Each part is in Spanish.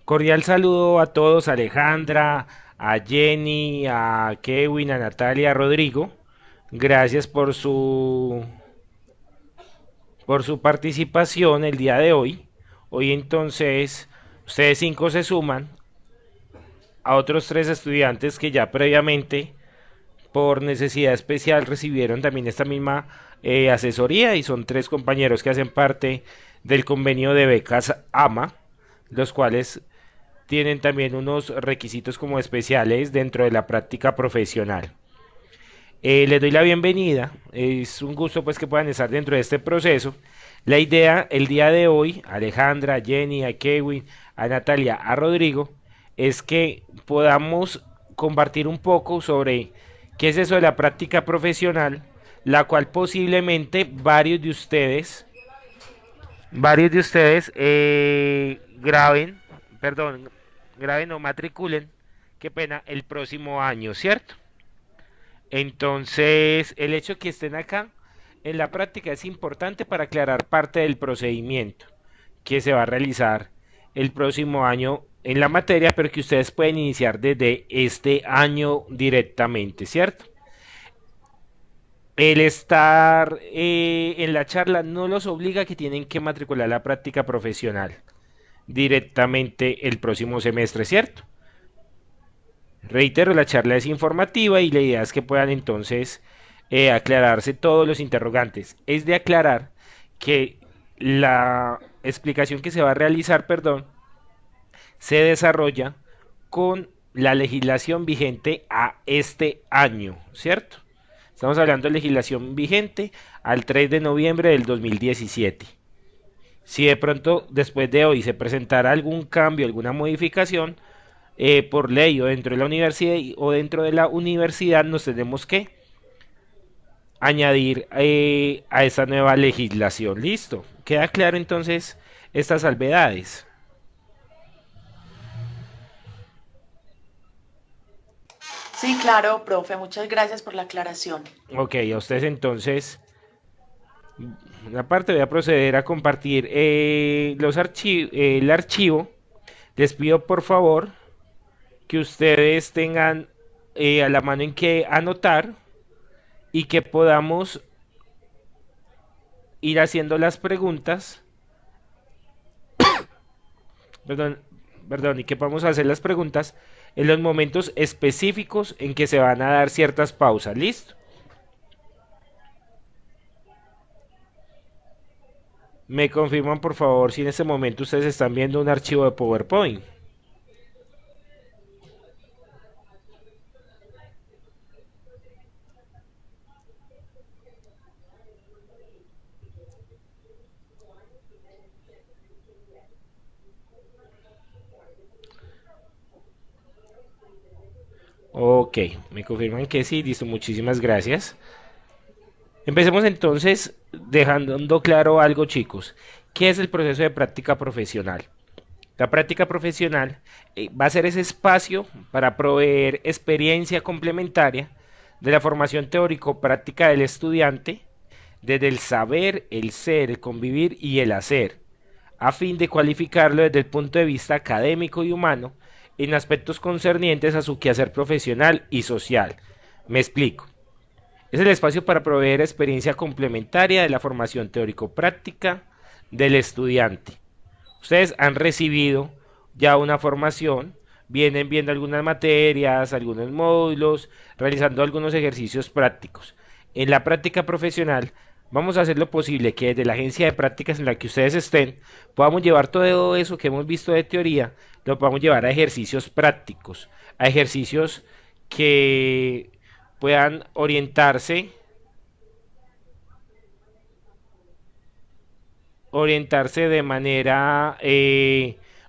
Cordial saludo a todos, a Alejandra, a Jenny, a Kevin, a Natalia, a Rodrigo. Gracias por su participación el día de hoy. Hoy entonces ustedes cinco se suman a otros tres estudiantes que ya previamente por necesidad especial recibieron también esta misma asesoría y son tres compañeros que hacen parte del convenio de becas AMA, los cuales tienen también unos requisitos como especiales dentro de la práctica profesional. Les doy la bienvenida, es un gusto pues que puedan estar dentro de este proceso. La idea el día de hoy, a Alejandra, a Jenny, a Kevin, a Natalia, a Rodrigo, es que podamos compartir un poco sobre qué es eso de la práctica profesional, la cual posiblemente varios de ustedes graben o matriculen, qué pena, el próximo año, ¿cierto? Entonces, el hecho de que estén acá en la práctica es importante para aclarar parte del procedimiento que se va a realizar el próximo año en la materia, pero que ustedes pueden iniciar desde este año directamente, ¿cierto? El estar en la charla no los obliga a que tienen que matricular la práctica profesional directamente el próximo semestre, ¿cierto? Reitero, la charla es informativa y la idea es que puedan entonces aclararse todos los interrogantes. Es de aclarar que la explicación que se va a realizar, perdón, se desarrolla con la legislación vigente a este año, ¿cierto? Estamos hablando de legislación vigente al 3 de noviembre del 2017. Si de pronto después de hoy se presentara algún cambio, alguna modificación, por ley o dentro de la universidad nos tenemos que añadir a esta nueva legislación. Listo. Queda claro entonces estas salvedades. Sí, claro, profe, muchas gracias por la aclaración. Ok, a ustedes entonces, aparte voy a proceder a compartir el archivo. Les pido por favor que ustedes tengan a la mano en que anotar y que podamos ir haciendo las preguntas, perdón, perdón, y que podamos hacer las preguntas en los momentos específicos en que se van a dar ciertas pausas. ¿Listo? Me confirman por favor si en este momento ustedes están viendo un archivo de PowerPoint. Ok, me confirman que sí, listo, muchísimas gracias. Empecemos entonces dejando claro algo, chicos. ¿Qué es el proceso de práctica profesional? La práctica profesional va a ser ese espacio para proveer experiencia complementaria de la formación teórico-práctica del estudiante, desde el saber, el ser, el convivir y el hacer, a fin de cualificarlo desde el punto de vista académico y humano en aspectos concernientes a su quehacer profesional y social. Me explico. Es el espacio para proveer experiencia complementaria de la formación teórico-práctica del estudiante. Ustedes han recibido ya una formación, vienen viendo algunas materias, algunos módulos, realizando algunos ejercicios prácticos. En la práctica profesional vamos a hacer lo posible que desde la agencia de prácticas en la que ustedes estén podamos llevar todo eso que hemos visto de teoría, lo podamos llevar a ejercicios prácticos, a ejercicios que puedan orientarse de manera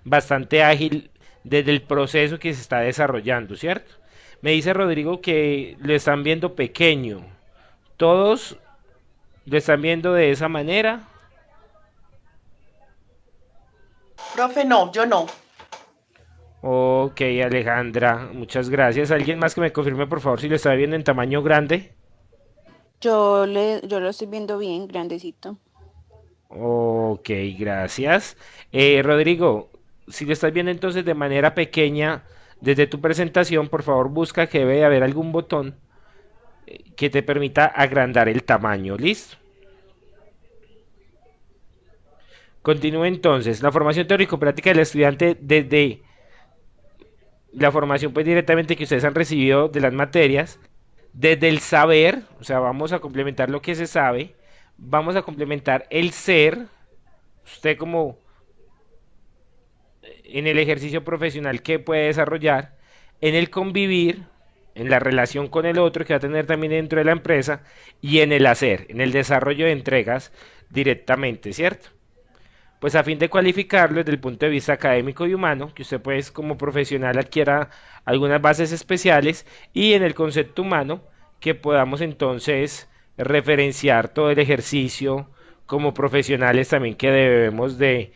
bastante ágil desde el proceso que se está desarrollando, ¿cierto? Me dice Rodrigo que lo están viendo pequeño. ¿Todos lo están viendo de esa manera? Profe, no, yo no. Ok, Alejandra, muchas gracias. ¿Alguien más que me confirme, por favor, si lo está viendo en tamaño grande? Yo lo estoy viendo bien, grandecito. Ok, gracias. Rodrigo, si lo estás viendo entonces de manera pequeña desde tu presentación, por favor busca que debe haber algún botón que te permita agrandar el tamaño. ¿Listo? Continúe entonces. La formación teórico-práctica del estudiante desde la formación pues directamente que ustedes han recibido de las materias, desde el saber, o sea, vamos a complementar lo que se sabe, vamos a complementar el ser, usted como en el ejercicio profesional que puede desarrollar, en el convivir, en la relación con el otro que va a tener también dentro de la empresa y en el hacer, en el desarrollo de entregas directamente, ¿cierto? Pues a fin de cualificarlo desde el punto de vista académico y humano, que usted pues como profesional adquiera algunas bases especiales y en el concepto humano que podamos entonces referenciar todo el ejercicio como profesionales también que debemos de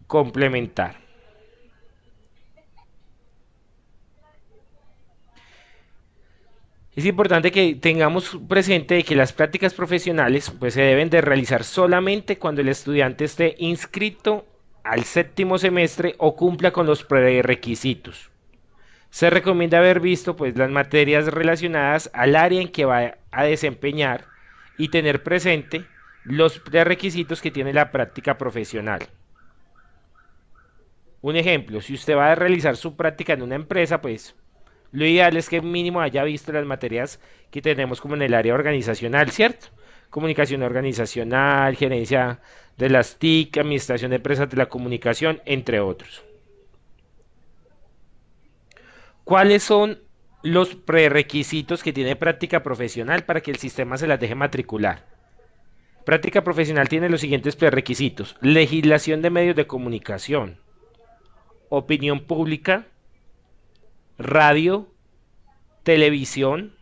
complementar. Es importante que tengamos presente que las prácticas profesionales pues, se deben de realizar solamente cuando el estudiante esté inscrito al séptimo semestre o cumpla con los prerequisitos. Se recomienda haber visto pues, las materias relacionadas al área en que va a desempeñar y tener presente los prerequisitos que tiene la práctica profesional. Un ejemplo, si usted va a realizar su práctica en una empresa, pues lo ideal es que mínimo haya visto las materias que tenemos como en el área organizacional, ¿cierto? Comunicación organizacional, gerencia de las TIC, administración de empresas de la comunicación, entre otros. ¿Cuáles son los prerequisitos que tiene práctica profesional para que el sistema se las deje matricular? Práctica profesional tiene los siguientes prerequisitos: legislación de medios de comunicación, opinión pública, radio, televisión,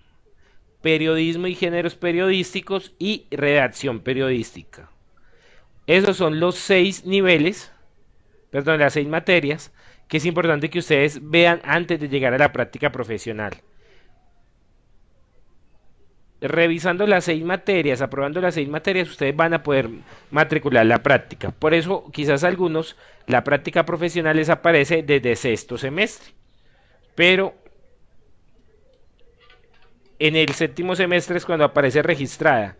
periodismo y géneros periodísticos y redacción periodística. Esos son los 6 niveles, perdón, las 6 materias que es importante que ustedes vean antes de llegar a la práctica profesional. Revisando las 6 materias, aprobando las 6 materias, ustedes van a poder matricular la práctica. Por eso, quizás a algunos, la práctica profesional les aparece desde sexto semestre. Pero en el séptimo semestre es cuando aparece registrada.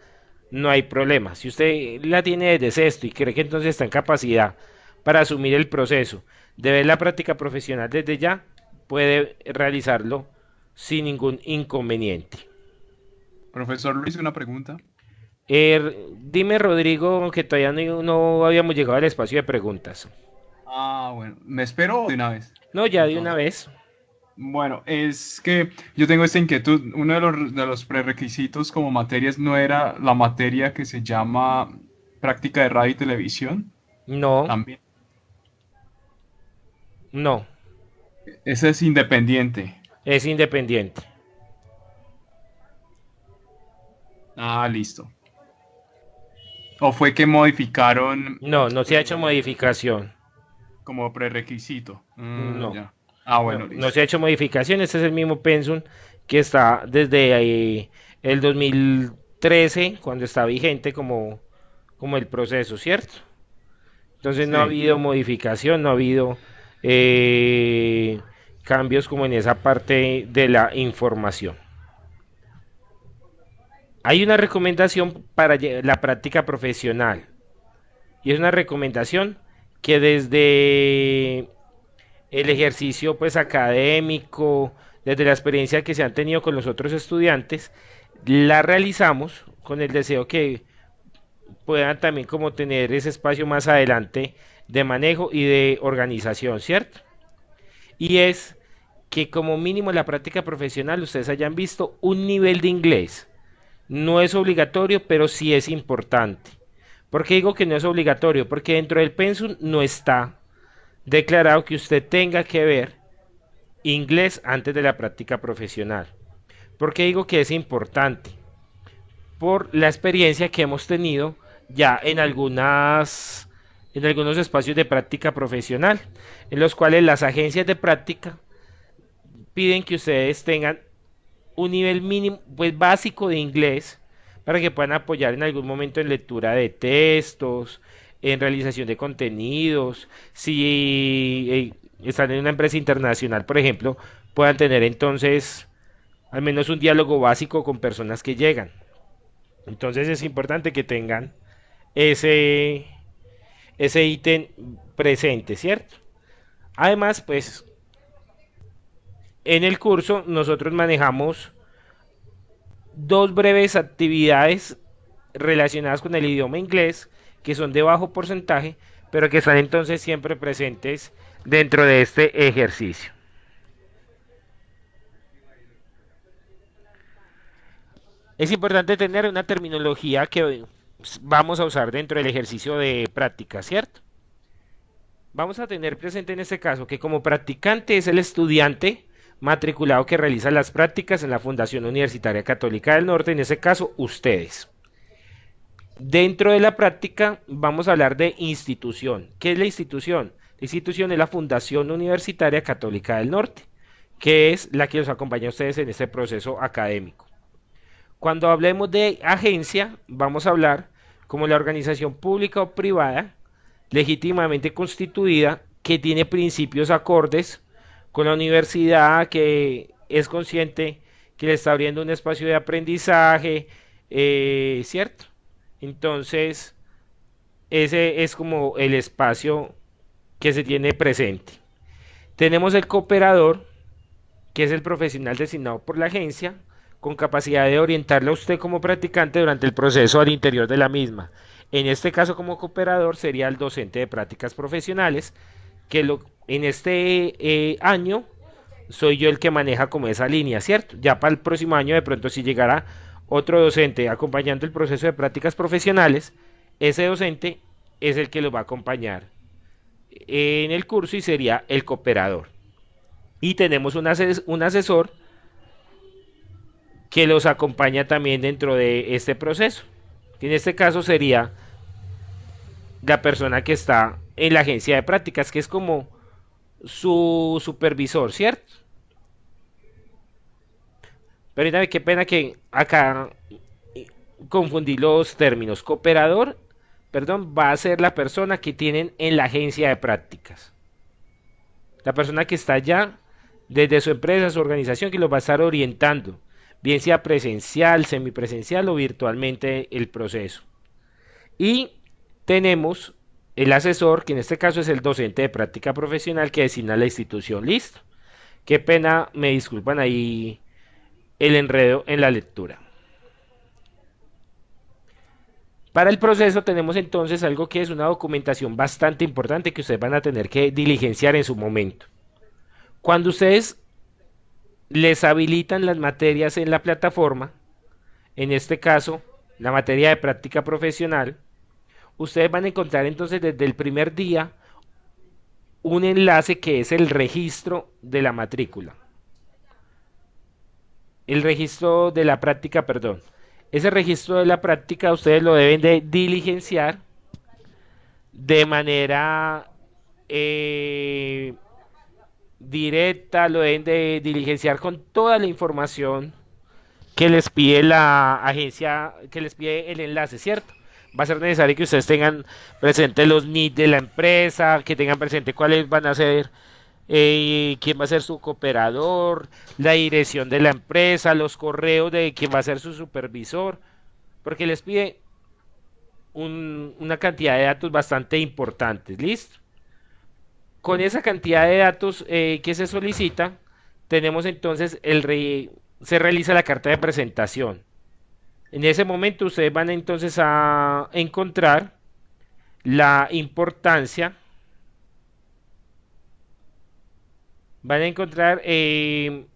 No hay problema. Si usted la tiene desde sexto y cree que entonces está en capacidad para asumir el proceso de ver la práctica profesional desde ya, puede realizarlo sin ningún inconveniente. Profesor Luis, una pregunta. Dime, Rodrigo, que todavía no habíamos llegado al espacio de preguntas. Ah, bueno, me espero de una vez. No, ya de una Entonces, vez. bueno, es que yo tengo esta inquietud. Uno de los prerequisitos como materias no era la materia que se llama práctica de radio y televisión. No, También. no, Esa es independiente. es independiente. Ah, listo. ¿O fue que modificaron No, no se ha hecho modificación. como prerequisito? No. Ya. Ah, No, bueno, no listo. se ha hecho modificación, este es el mismo pensum que está desde el 2013, cuando está vigente como el proceso, ¿cierto? Entonces no ha Sí. habido modificación, no ha habido eh, cambios como en esa parte de la información. Hay una recomendación para la práctica profesional y es una recomendación que desde el ejercicio pues académico, desde la experiencia que se han tenido con los otros estudiantes, la realizamos con el deseo que puedan también como tener ese espacio más adelante de manejo y de organización, ¿cierto? Y es que como mínimo en la práctica profesional ustedes hayan visto un nivel de inglés. No es obligatorio, pero sí es importante. ¿Por qué digo que no es obligatorio? Porque dentro del pensum no está declarado que usted tenga que ver inglés antes de la práctica profesional. ¿Por qué digo que es importante? Por la experiencia que hemos tenido ya en algunos espacios de práctica profesional, en los cuales las agencias de práctica piden que ustedes tengan un nivel mínimo, pues básico de inglés, para que puedan apoyar en algún momento en lectura de textos, en realización de contenidos, si están en una empresa internacional, por ejemplo, puedan tener entonces al menos un diálogo básico con personas que llegan. Entonces es importante que tengan ese, ese ítem presente, ¿cierto? Además, pues en el curso nosotros manejamos dos breves actividades relacionadas con el idioma inglés que son de bajo porcentaje, pero que están entonces siempre presentes dentro de este ejercicio. Es importante tener una terminología que vamos a usar dentro del ejercicio de práctica, ¿cierto? Vamos a tener presente en este caso que como practicante es el estudiante matriculado que realiza las prácticas en la Fundación Universitaria Católica del Norte, en ese caso ustedes. Dentro de la práctica vamos a hablar de institución. ¿Qué es la institución? La institución es la Fundación Universitaria Católica del Norte, que es la que los acompaña a ustedes en este proceso académico. Cuando hablemos de agencia, vamos a hablar como la organización pública o privada legítimamente constituida que tiene principios acordes con la universidad, que es consciente que le está abriendo un espacio de aprendizaje, ¿cierto? Entonces, ese es como el espacio que se tiene presente. Tenemos el cooperador, que es el profesional designado por la agencia, con capacidad de orientarle a usted como practicante durante el proceso al interior de la misma. En este caso, como cooperador, sería el docente de prácticas profesionales, que en este año soy yo el que maneja como esa línea, ¿cierto? Ya para el próximo año de pronto si llegará otro docente acompañando el proceso de prácticas profesionales, ese docente es el que lo va a acompañar en el curso y sería el cooperador. Y tenemos un asesor que los acompaña también dentro de este proceso, que en este caso sería la persona que está en la agencia de prácticas, que es como su supervisor, ¿cierto? Permítame, qué pena que acá confundí los términos. Cooperador, perdón, va a ser la persona que tienen en la agencia de prácticas. La persona que está allá desde su empresa, su organización, que los va a estar orientando, bien sea presencial, semipresencial o virtualmente el proceso. Y tenemos el asesor, que en este caso es el docente de práctica profesional que designa la institución. Listo. Qué pena, me disculpan ahí el enredo en la lectura. Para el proceso tenemos entonces algo que es una documentación bastante importante que ustedes van a tener que diligenciar en su momento. Cuando ustedes les habilitan las materias en la plataforma, en este caso la materia de práctica profesional, ustedes van a encontrar entonces desde el primer día un enlace que es el registro de la matrícula. El registro de la práctica, perdón. Ese registro de la práctica ustedes lo deben de diligenciar de manera directa, lo deben de diligenciar con toda la información que les pide la agencia, que les pide el enlace, ¿cierto? Va a ser necesario que ustedes tengan presente los NID de la empresa, que tengan presente cuáles van a ser, quién va a ser su cooperador, la dirección de la empresa, los correos de quién va a ser su supervisor, porque les pide una cantidad de datos bastante importantes, ¿listo? Con esa cantidad de datos que se solicita, tenemos entonces se realiza la carta de presentación. En ese momento ustedes van entonces a encontrar la importancia, van a encontrar en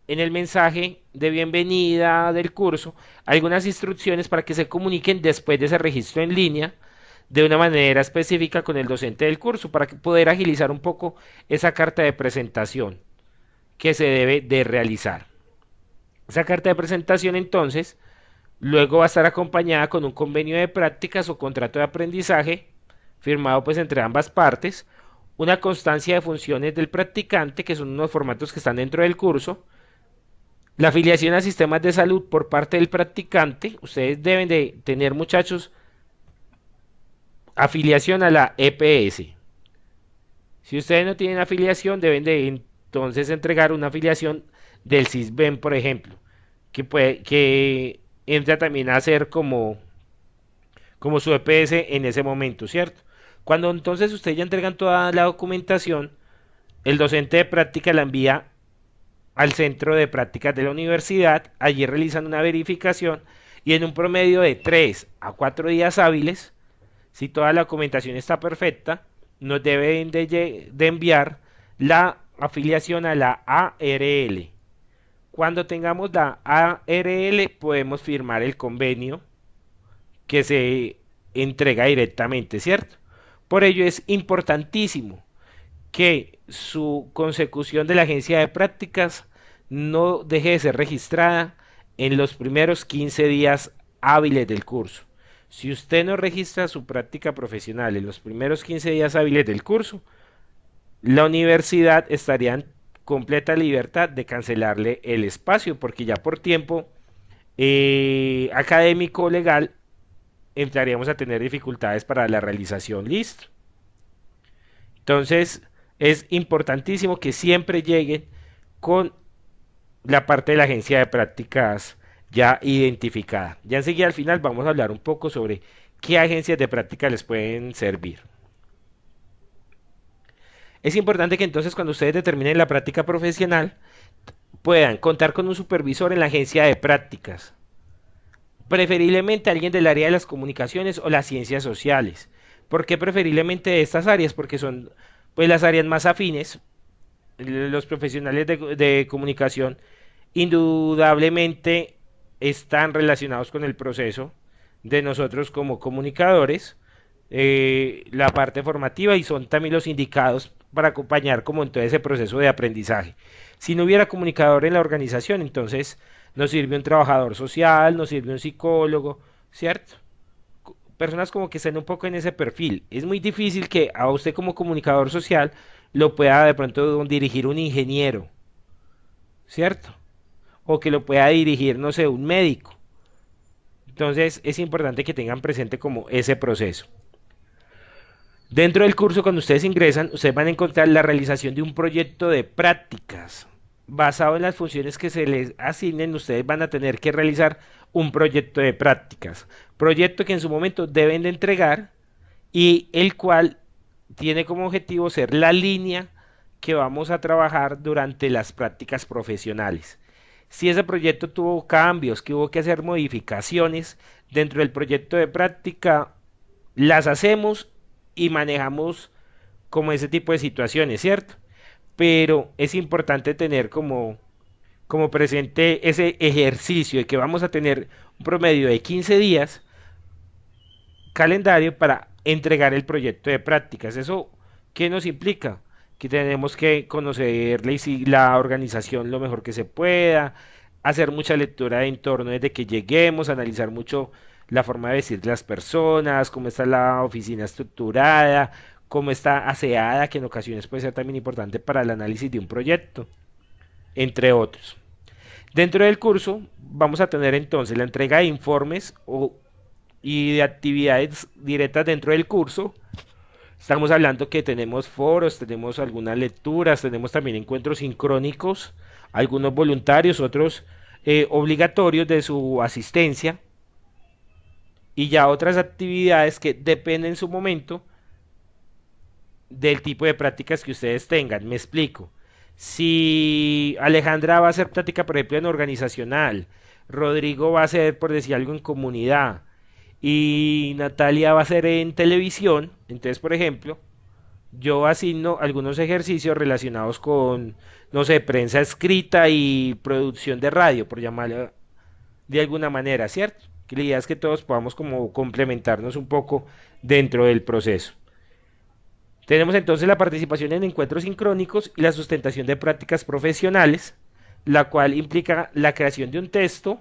el mensaje de bienvenida del curso algunas instrucciones para que se comuniquen después de ese registro en línea de una manera específica con el docente del curso para poder agilizar un poco esa carta de presentación que se debe de realizar. Esa carta de presentación entonces luego va a estar acompañada con un convenio de prácticas o contrato de aprendizaje firmado pues entre ambas partes, una constancia de funciones del practicante, que son unos formatos que están dentro del curso, la afiliación a sistemas de salud por parte del practicante. Ustedes deben de tener, muchachos, afiliación a la EPS. Si ustedes no tienen afiliación, deben de entonces entregar una afiliación del CISBEN, por ejemplo, que entra también a ser como su EPS en ese momento, ¿cierto? Cuando entonces ustedes ya entregan toda la documentación, el docente de práctica la envía al centro de prácticas de la universidad, allí realizan una verificación y en un promedio de 3 a 4 días hábiles, si toda la documentación está perfecta, nos deben de enviar la afiliación a la ARL. Cuando tengamos la ARL podemos firmar el convenio que se entrega directamente, ¿cierto? Por ello es importantísimo que su consecución de la agencia de prácticas no deje de ser registrada en los primeros 15 días hábiles del curso. Si usted no registra su práctica profesional en los primeros 15 días hábiles del curso, la universidad estaría en completa libertad de cancelarle el espacio, porque ya por tiempo académico legal entraríamos a tener dificultades para la realización. Listo. Entonces, es importantísimo que siempre lleguen con la parte de la agencia de prácticas ya identificada. Ya enseguida al final vamos a hablar un poco sobre qué agencias de práctica les pueden servir. Es importante que entonces cuando ustedes determinen la práctica profesional puedan contar con un supervisor en la agencia de prácticas, preferiblemente alguien del área de las comunicaciones o las ciencias sociales. ¿Por qué preferiblemente de estas áreas? Porque son pues las áreas más afines. Los profesionales de comunicación indudablemente están relacionados con el proceso de nosotros como comunicadores, la parte formativa, y son también los indicados para acompañar como en todo ese proceso de aprendizaje. Si no hubiera comunicador en la organización, entonces nos sirve un trabajador social, nos sirve un psicólogo, ¿cierto? Personas como que estén un poco en ese perfil. Es muy difícil que a usted como comunicador social lo pueda de pronto dirigir un ingeniero, ¿cierto? O que lo pueda dirigir, no sé, un médico. Entonces es importante que tengan presente como ese proceso. Dentro del curso, cuando ustedes ingresan, ustedes van a encontrar la realización de un proyecto de prácticas. Basado en las funciones que se les asignen, ustedes van a tener que realizar un proyecto de prácticas. Proyecto que en su momento deben de entregar y el cual tiene como objetivo ser la línea que vamos a trabajar durante las prácticas profesionales. Si ese proyecto tuvo cambios, que hubo que hacer modificaciones dentro del proyecto de práctica, las hacemos y manejamos como ese tipo de situaciones, ¿cierto? Pero es importante tener como presente ese ejercicio de que vamos a tener un promedio de 15 días calendario para entregar el proyecto de prácticas. ¿Eso qué nos implica? Que tenemos que conocer la organización lo mejor que se pueda, hacer mucha lectura de entorno desde que lleguemos, analizar mucho la forma de vestir de las personas, cómo está la oficina estructurada, cómo está aseada, que en ocasiones puede ser también importante para el análisis de un proyecto, entre otros. Dentro del curso vamos a tener entonces la entrega de informes y de actividades directas dentro del curso. Estamos hablando que tenemos foros, tenemos algunas lecturas, tenemos también encuentros sincrónicos, algunos voluntarios, otros obligatorios de su asistencia, y ya otras actividades que dependen en su momento del tipo de prácticas que ustedes tengan. Me explico. Si Alejandra va a hacer práctica, por ejemplo, en organizacional, Rodrigo va a hacer, por decir algo, en comunidad, y Natalia va a hacer en televisión, entonces, por ejemplo, yo asigno algunos ejercicios relacionados con, no sé, prensa escrita y producción de radio, por llamarlo de alguna manera, ¿cierto? Que la idea es que todos podamos como complementarnos un poco dentro del proceso. Tenemos entonces la participación en encuentros sincrónicos y la sustentación de prácticas profesionales, la cual implica la creación de un texto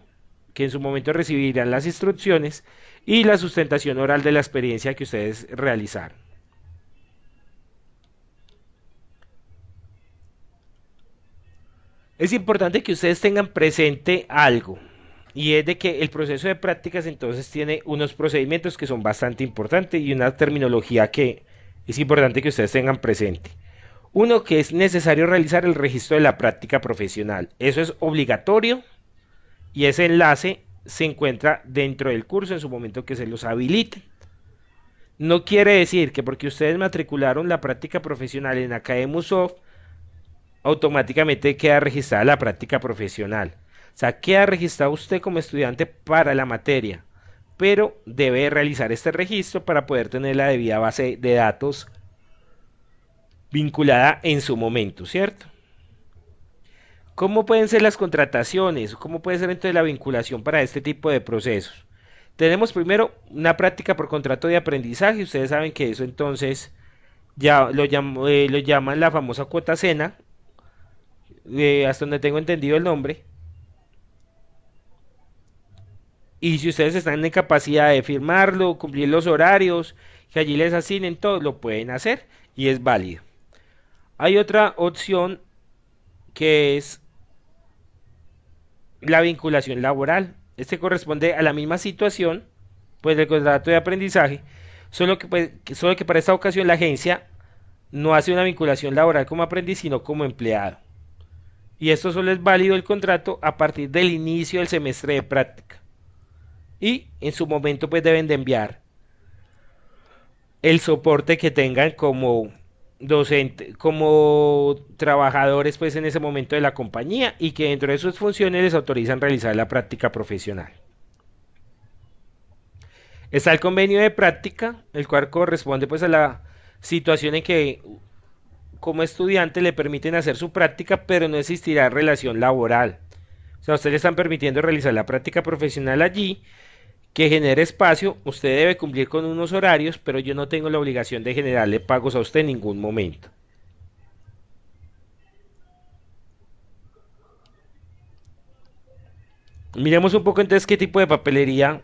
que en su momento recibirán las instrucciones y la sustentación oral de la experiencia que ustedes realizaron. Es importante que ustedes tengan presente algo. y es de que el proceso de prácticas entonces tiene unos procedimientos que son bastante importantes y una terminología que es importante que ustedes tengan presente. Uno, que es necesario realizar el registro de la práctica profesional. Eso es obligatorio y ese enlace se encuentra dentro del curso en su momento que se los habilite. No quiere decir que porque ustedes matricularon la práctica profesional en Academusoft, automáticamente queda registrada la práctica profesional. O sea, queda registrado usted como estudiante para la materia, pero debe realizar este registro para poder tener la debida base de datos vinculada en su momento, ¿cierto? ¿Cómo pueden ser las contrataciones? ¿Cómo puede ser entonces la vinculación para este tipo de procesos? Tenemos primero una práctica por contrato de aprendizaje. Ustedes saben que eso entonces ya lo llaman la famosa cuota cena, hasta donde tengo entendido el nombre. Y si ustedes están en capacidad de firmarlo, cumplir los horarios, que allí les asignen todo, lo pueden hacer y es válido. Hay otra opción que es la vinculación laboral. Este corresponde a la misma situación, pues del contrato de aprendizaje, solo que para esta ocasión la agencia no hace una vinculación laboral como aprendiz, sino como empleado. Y esto solo es válido el contrato a partir del inicio del semestre de práctica. Y en su momento pues deben de enviar el soporte que tengan como docente, como trabajadores pues en ese momento de la compañía y que dentro de sus funciones les autorizan realizar la práctica profesional. Está el convenio de práctica, el cual corresponde pues a la situación en que como estudiante le permiten hacer su práctica, pero no existirá relación laboral. O sea, ustedes le están permitiendo realizar la práctica profesional allí, que genere espacio, usted debe cumplir con unos horarios, pero yo no tengo la obligación de generarle pagos a usted en ningún momento. Miremos un poco entonces qué tipo de papelería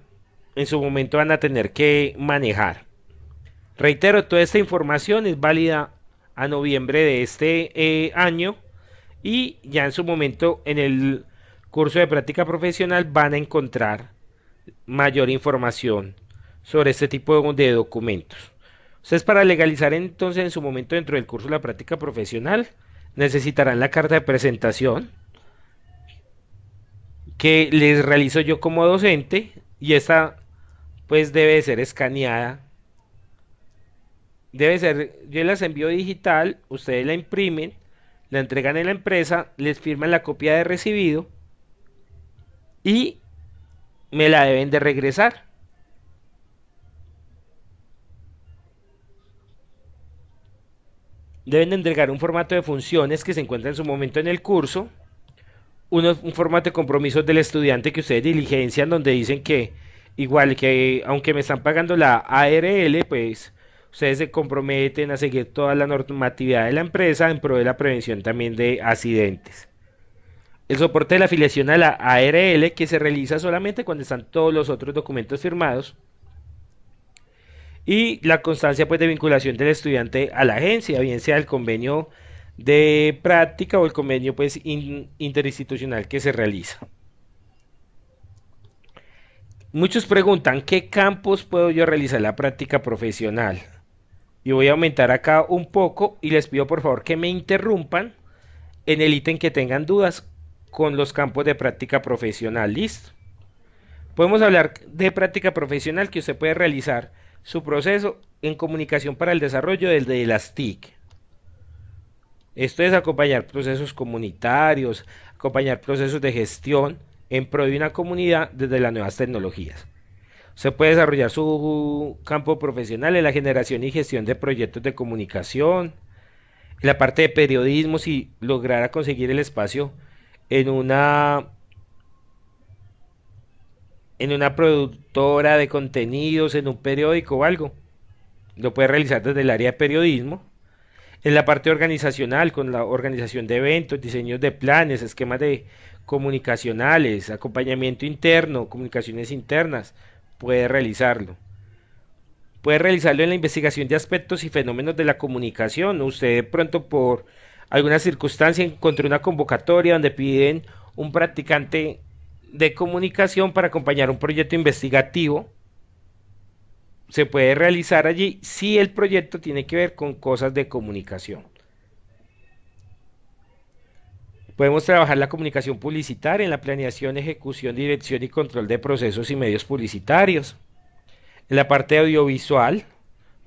en su momento van a tener que manejar. Reitero, toda esta información es válida a noviembre de este año y ya en su momento en el curso de práctica profesional van a encontrar mayor información sobre este tipo de documentos. Ustedes para legalizar entonces en su momento dentro del curso de la práctica profesional necesitarán la carta de presentación que les realizo yo como docente y esta pues debe ser escaneada. Debe ser, yo las envío digital, ustedes la imprimen, la entregan en la empresa, les firman la copia de recibido y me la deben de regresar. Deben de entregar un formato de funciones que se encuentra en su momento en el curso, un formato de compromisos del estudiante que ustedes diligencian donde dicen que igual que aunque me están pagando la ARL, pues ustedes se comprometen a seguir toda la normatividad de la empresa en pro de la prevención también de accidentes. El soporte de la afiliación a la ARL que se realiza solamente cuando están todos los otros documentos firmados y la constancia pues de vinculación del estudiante a la agencia, bien sea el convenio de práctica o el convenio pues interinstitucional que se realiza. Muchos preguntan, ¿qué campos puedo yo realizar la práctica profesional? Y voy a aumentar acá un poco y les pido por favor que me interrumpan en el ítem que tengan dudas con los campos de práctica profesional. ¿Listo? Podemos hablar de práctica profesional que usted puede realizar su proceso en comunicación para el desarrollo de las TIC. Esto es acompañar procesos comunitarios, acompañar procesos de gestión en pro de una comunidad desde las nuevas tecnologías. Se puede desarrollar su campo profesional en la generación y gestión de proyectos de comunicación, en la parte de periodismo, si lograra conseguir el espacio en una productora de contenidos, en un periódico o algo. Lo puede realizar desde el área de periodismo. En la parte organizacional, con la organización de eventos, diseños de planes, esquemas de comunicacionales, acompañamiento interno, comunicaciones internas, puede realizarlo. Puede realizarlo en la investigación de aspectos y fenómenos de la comunicación. Usted de pronto por alguna circunstancia encontró una convocatoria donde piden un practicante de comunicación para acompañar un proyecto investigativo. Se puede realizar allí si el proyecto tiene que ver con cosas de comunicación. Podemos trabajar la comunicación publicitaria en la planeación, ejecución, dirección y control de procesos y medios publicitarios. En la parte audiovisual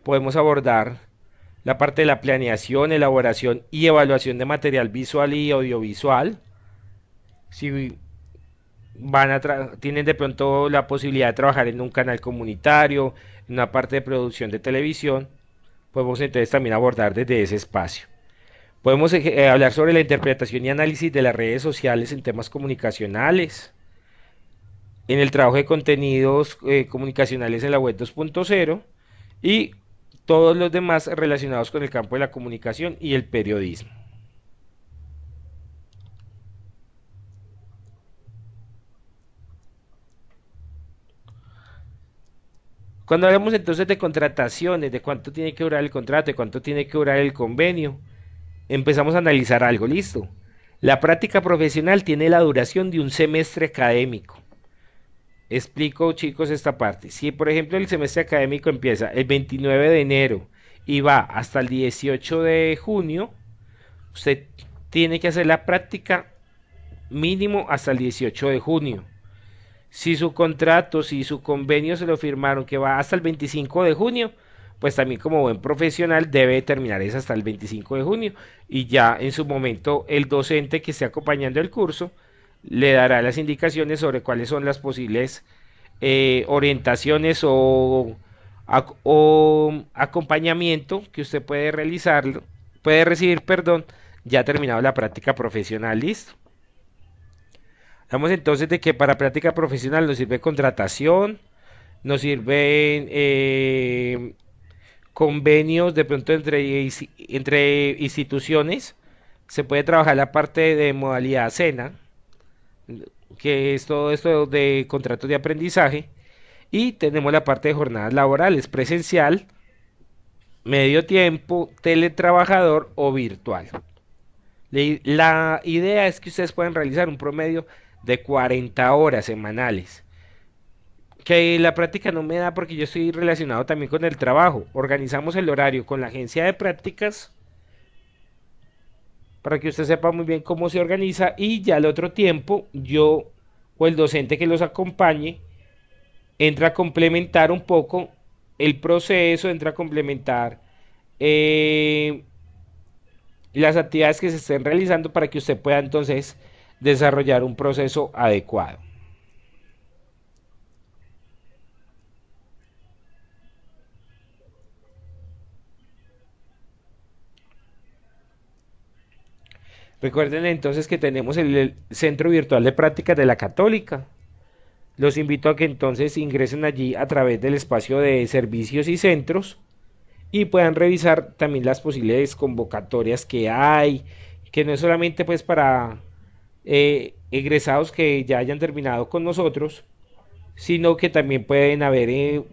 podemos abordar la parte de la planeación, elaboración y evaluación de material visual y audiovisual. Si tienen de pronto la posibilidad de trabajar en un canal comunitario, en una parte de producción de televisión, podemos entonces también abordar desde ese espacio. Podemos hablar sobre la interpretación y análisis de las redes sociales en temas comunicacionales, en el trabajo de contenidos comunicacionales en la web 2.0 y todos los demás relacionados con el campo de la comunicación y el periodismo. Cuando hablamos entonces de contrataciones, de cuánto tiene que durar el contrato, de cuánto tiene que durar el convenio, empezamos a analizar algo, listo. La práctica profesional tiene la duración de un semestre académico. Explico, chicos, esta parte. Si, por ejemplo, el semestre académico empieza el 29 de enero y va hasta el 18 de junio, usted tiene que hacer la práctica mínimo hasta el 18 de junio. Si su contrato, si su convenio se lo firmaron que va hasta el 25 de junio, pues también como buen profesional debe terminar es hasta el 25 de junio y ya en su momento el docente que esté acompañando el curso le dará las indicaciones sobre cuáles son las posibles orientaciones o acompañamiento que usted puede realizarlo, puede recibir, perdón, ya terminado la práctica profesional, listo. Hablamos entonces de que para práctica profesional nos sirve contratación, nos sirven convenios de pronto entre instituciones, se puede trabajar la parte de modalidad SENA, que es todo esto de contratos de aprendizaje, y tenemos la parte de jornadas laborales, presencial, medio tiempo, teletrabajador o virtual. La idea es que ustedes puedan realizar un promedio de 40 horas semanales. Que la práctica no me da porque yo estoy relacionado también con el trabajo. Organizamos el horario con la agencia de prácticas para que usted sepa muy bien cómo se organiza y ya al otro tiempo yo o el docente que los acompañe entra a complementar un poco el proceso, entra a complementar eh, las actividades que se estén realizando para que usted pueda entonces desarrollar un proceso adecuado. Recuerden entonces que tenemos el Centro Virtual de Prácticas de la Católica. Los invito a que entonces ingresen allí a través del espacio de servicios y centros y puedan revisar también las posibles convocatorias que hay, que no es solamente pues para egresados que ya hayan terminado con nosotros, sino que también pueden haber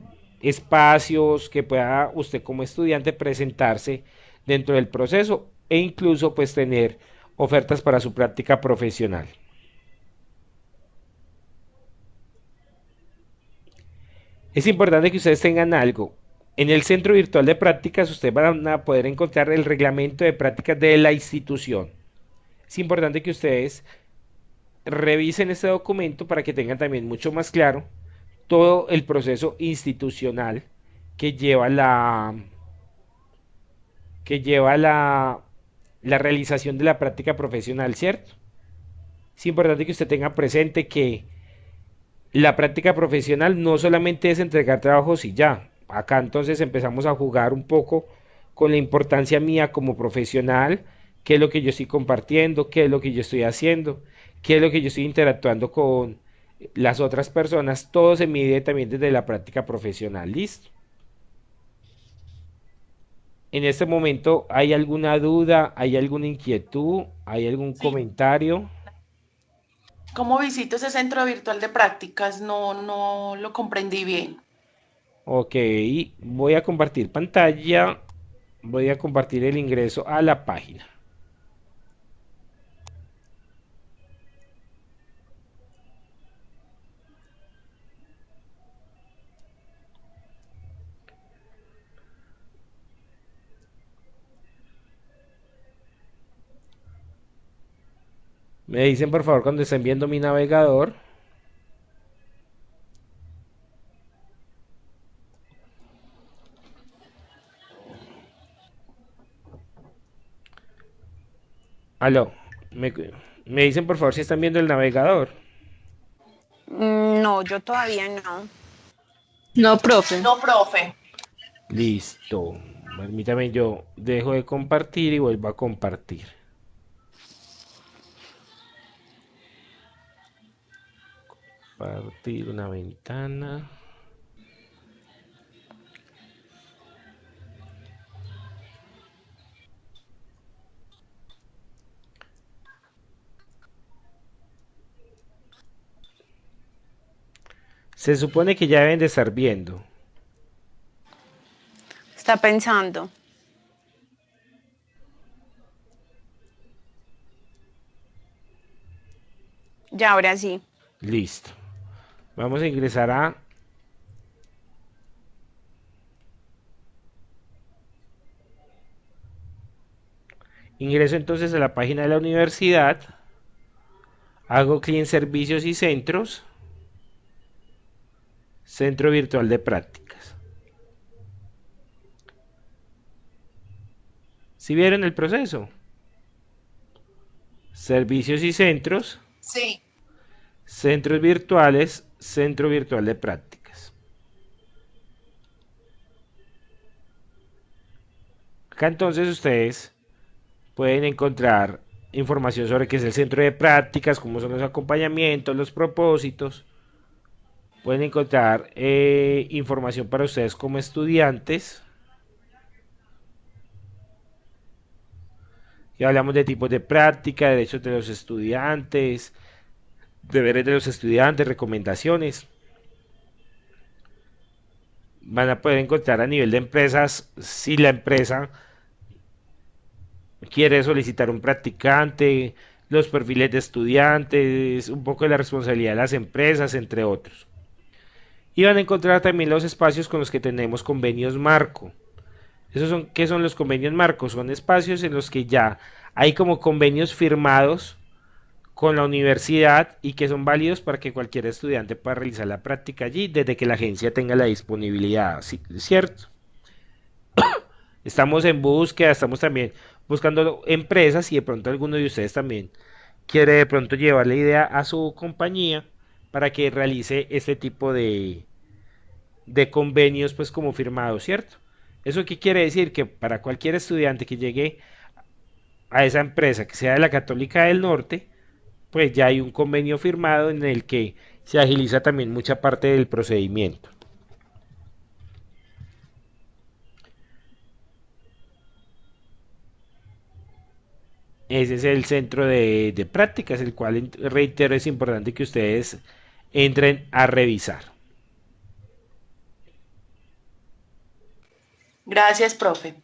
espacios que pueda usted como estudiante presentarse dentro del proceso e incluso pues tener ofertas para su práctica profesional. Es importante que ustedes tengan algo. En el centro virtual de prácticas ustedes van a poder encontrar el reglamento de prácticas de la institución. Es importante que ustedes revisen este documento para que tengan también mucho más claro todo el proceso institucional que lleva la realización de la práctica profesional, ¿cierto? Es importante que usted tenga presente que la práctica profesional no solamente es entregar trabajos y ya. Acá entonces empezamos a jugar un poco con la importancia mía como profesional, qué es lo que yo estoy compartiendo, qué es lo que yo estoy haciendo, qué es lo que yo estoy interactuando con las otras personas. Todo se mide también desde la práctica profesional. Listo. En este momento, ¿hay alguna duda? ¿Hay alguna inquietud? ¿Hay algún Sí. comentario? ¿Cómo visito ese centro virtual de prácticas? No lo comprendí bien. Ok, voy a compartir pantalla. Voy a compartir el ingreso a la página. Me dicen por favor cuando estén viendo mi navegador. Aló, me, me dicen por favor si están viendo el navegador. No, yo todavía no. No, profe. No, profe. Listo. Permítame, yo dejo de compartir y vuelvo a compartir. Compartir una ventana. Se supone que ya deben de estar viendo. Está pensando. Ya, ahora sí. Listo. Vamos a ingresar a... Ingreso entonces a la página de la universidad. Hago clic en servicios y centros. Centro virtual de prácticas. ¿Sí vieron el proceso? Servicios y centros. Sí. Centros virtuales. Centro virtual de prácticas. Acá entonces ustedes pueden encontrar información sobre qué es el centro de prácticas, cómo son los acompañamientos, los propósitos. Pueden encontrar información para ustedes como estudiantes. Y hablamos de tipos de práctica, derechos de los estudiantes, deberes de los estudiantes, recomendaciones. Van a poder encontrar a nivel de empresas si la empresa quiere solicitar un practicante, los perfiles de estudiantes, un poco de la responsabilidad de las empresas, entre otros. Y van a encontrar también los espacios con los que tenemos convenios marco. ¿Qué son los convenios marcos? Son espacios en los que ya hay como convenios firmados con la universidad y que son válidos para que cualquier estudiante pueda realizar la práctica allí desde que la agencia tenga la disponibilidad, ¿cierto? Estamos en búsqueda, estamos también buscando empresas y de pronto alguno de ustedes también quiere de pronto llevar la idea a su compañía para que realice este tipo de convenios pues como firmados, ¿cierto? ¿Eso qué quiere decir? Que para cualquier estudiante que llegue a esa empresa que sea de la Católica del Norte, pues ya hay un convenio firmado en el que se agiliza también mucha parte del procedimiento. Ese es el centro de prácticas, el cual, reitero, es importante que ustedes entren a revisar. Gracias, profe.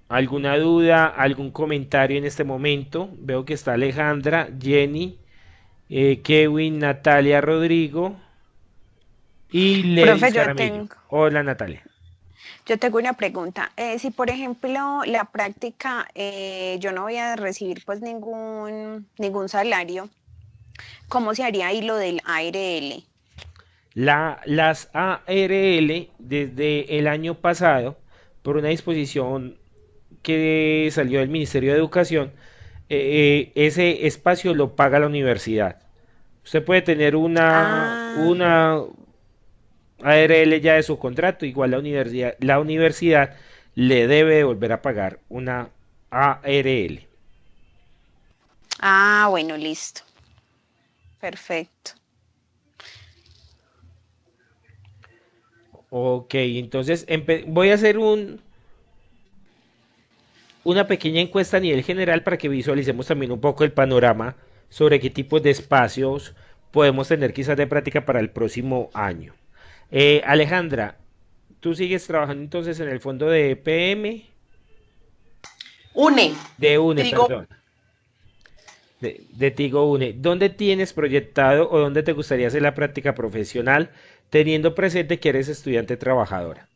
¿Alguna duda, algún comentario en este momento? Veo que está Alejandra, Jenny, Kevin, Natalia, Rodrigo y Profe, Ledis Jaramillo. Hola, Natalia. yo tengo una pregunta. Si, por ejemplo, la práctica, yo no voy a recibir pues ningún salario, ¿cómo se haría ahí lo del ARL? Las ARL, desde el año pasado, por una disposición que salió del Ministerio de Educación, ese espacio lo paga la universidad. Usted puede tener Ah, una ARL ya de su contrato, igual la universidad le debe de volver a pagar una ARL. bueno, listo. Perfecto. Ok, entonces voy a hacer una pequeña encuesta a nivel general para que visualicemos también un poco el panorama sobre qué tipos de espacios podemos tener quizás de práctica para el próximo año. Alejandra, tú sigues trabajando entonces en el fondo de PM, UNE. de UNE, Trigo. perdón, de Tigo UNE. ¿Dónde tienes proyectado o dónde te gustaría hacer la práctica profesional teniendo presente que eres estudiante trabajadora?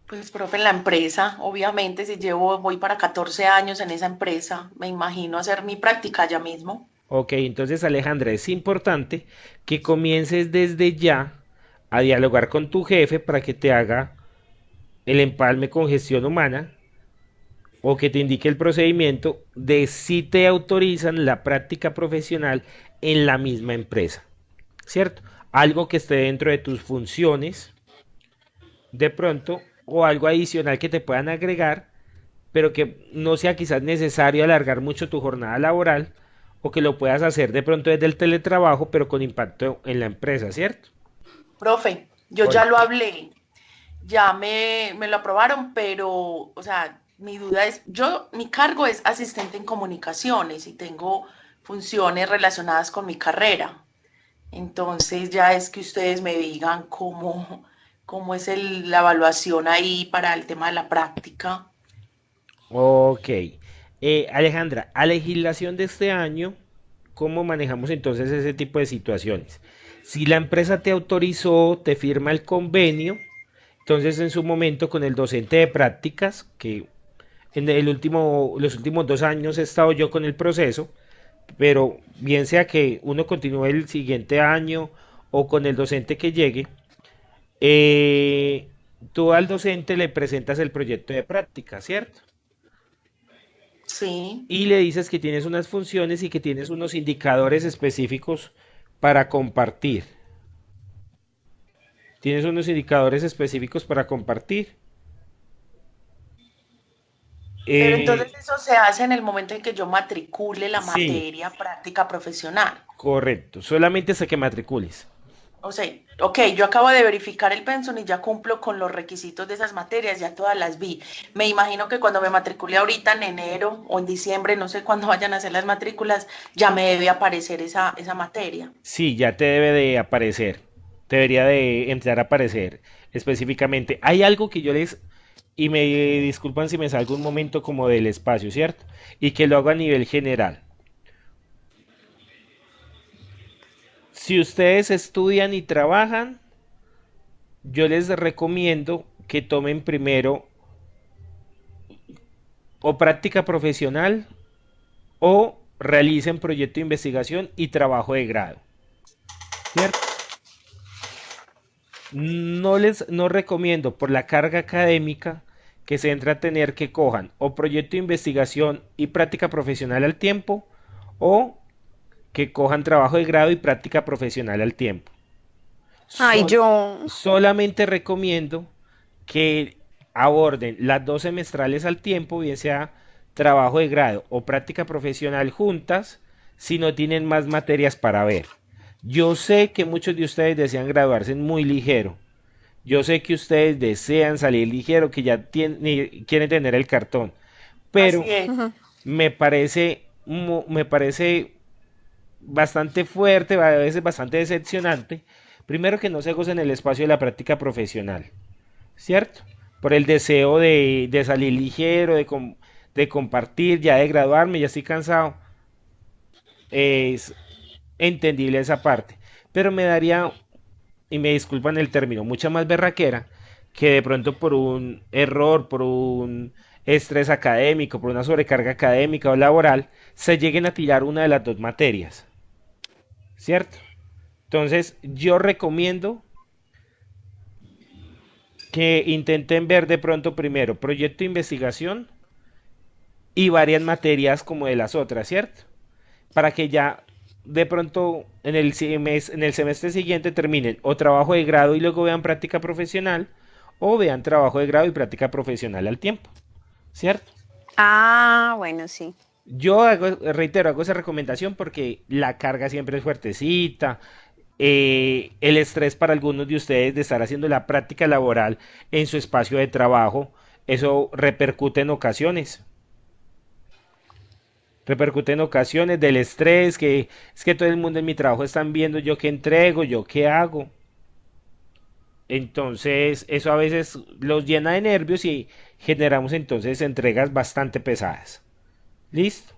Pues, profe, en la empresa, obviamente, si voy para 14 años en esa empresa, me imagino hacer mi práctica ya mismo. Ok, entonces Alejandra, es importante que comiences desde ya a dialogar con tu jefe para que te haga el empalme con gestión humana o que te indique el procedimiento de si te autorizan la práctica profesional en la misma empresa, ¿cierto? Algo que esté dentro de tus funciones de pronto o algo adicional que te puedan agregar, pero que no sea quizás necesario alargar mucho tu jornada laboral o que lo puedas hacer de pronto desde el teletrabajo, pero con impacto en la empresa, ¿cierto? Profe, yo ya Hola. lo hablé, ya me lo aprobaron, pero, o sea, mi duda es, mi cargo es asistente en comunicaciones y tengo funciones relacionadas con mi carrera. Entonces ya es que ustedes me digan cómo es la evaluación ahí para el tema de la práctica. Ok. Alejandra, a legislación de este año, ¿cómo manejamos entonces ese tipo de situaciones? Si la empresa te autorizó, te firma el convenio, entonces en su momento con el docente de prácticas, que en los últimos 2 años he estado yo con el proceso, pero bien sea que uno continúe el siguiente año o con el docente que llegue, eh, tú al docente le presentas el proyecto de práctica, ¿cierto? Sí, Y le dices que tienes unas funciones y que tienes unos indicadores específicos para compartir. Tienes unos indicadores específicos para compartir. pero Eh, entonces eso se hace en el momento en que yo matricule la sí, materia práctica profesional. correcto. Solamente hasta que matricules. O sea, ok, yo acabo de verificar el pensum y ya cumplo con los requisitos de esas materias, ya todas las vi. Me imagino que cuando me matricule ahorita en enero o en diciembre, no sé cuándo vayan a hacer las matrículas, ya me debe aparecer esa materia. Sí, ya te debe de aparecer. Debería de entrar a aparecer específicamente. Hay algo que yo les... Y me disculpan si me salgo un momento como del espacio, ¿cierto? Y que lo hago a nivel general. Si ustedes estudian y trabajan, yo les recomiendo que tomen primero o práctica profesional o realicen proyecto de investigación y trabajo de grado, ¿cierto? No recomiendo por la carga académica que se entra a tener que cojan o proyecto de investigación y práctica profesional al tiempo o que cojan trabajo de grado y práctica profesional al tiempo. Ay, Sol- yo, Solamente recomiendo que aborden las dos semestrales al tiempo, bien sea trabajo de grado o práctica profesional juntas, si no tienen más materias para ver. Yo sé que muchos de ustedes desean graduarse muy ligero. Yo sé que ustedes desean salir ligero, que ya quieren tener el cartón. Pero Así es. ujú. me parece bastante fuerte, a veces bastante decepcionante. Primero que no se gocen el espacio de la práctica profesional, ¿cierto? Por el deseo de salir ligero, de compartir, ya de graduarme, ya estoy cansado. Es entendible esa parte. Pero me daría, y me disculpan el término, mucha más berraquera que de pronto por un error, por un estrés académico, por una sobrecarga académica o laboral, se lleguen a tirar una de las dos materias, ¿cierto? Entonces, yo recomiendo que intenten ver de pronto primero proyecto de investigación y varias materias como de las otras, ¿cierto? Para que ya de pronto en el semestre siguiente terminen o trabajo de grado y luego vean práctica profesional o vean trabajo de grado y práctica profesional al tiempo, ¿cierto? Ah, bueno, sí. Reitero, hago esa recomendación porque la carga siempre es fuertecita, el estrés para algunos de ustedes de estar haciendo la práctica laboral en su espacio de trabajo, eso repercute en ocasiones del estrés, que es que todo el mundo en mi trabajo están viendo yo qué entrego, yo qué hago. Entonces, eso a veces los llena de nervios y generamos entonces entregas bastante pesadas. ¿Listo?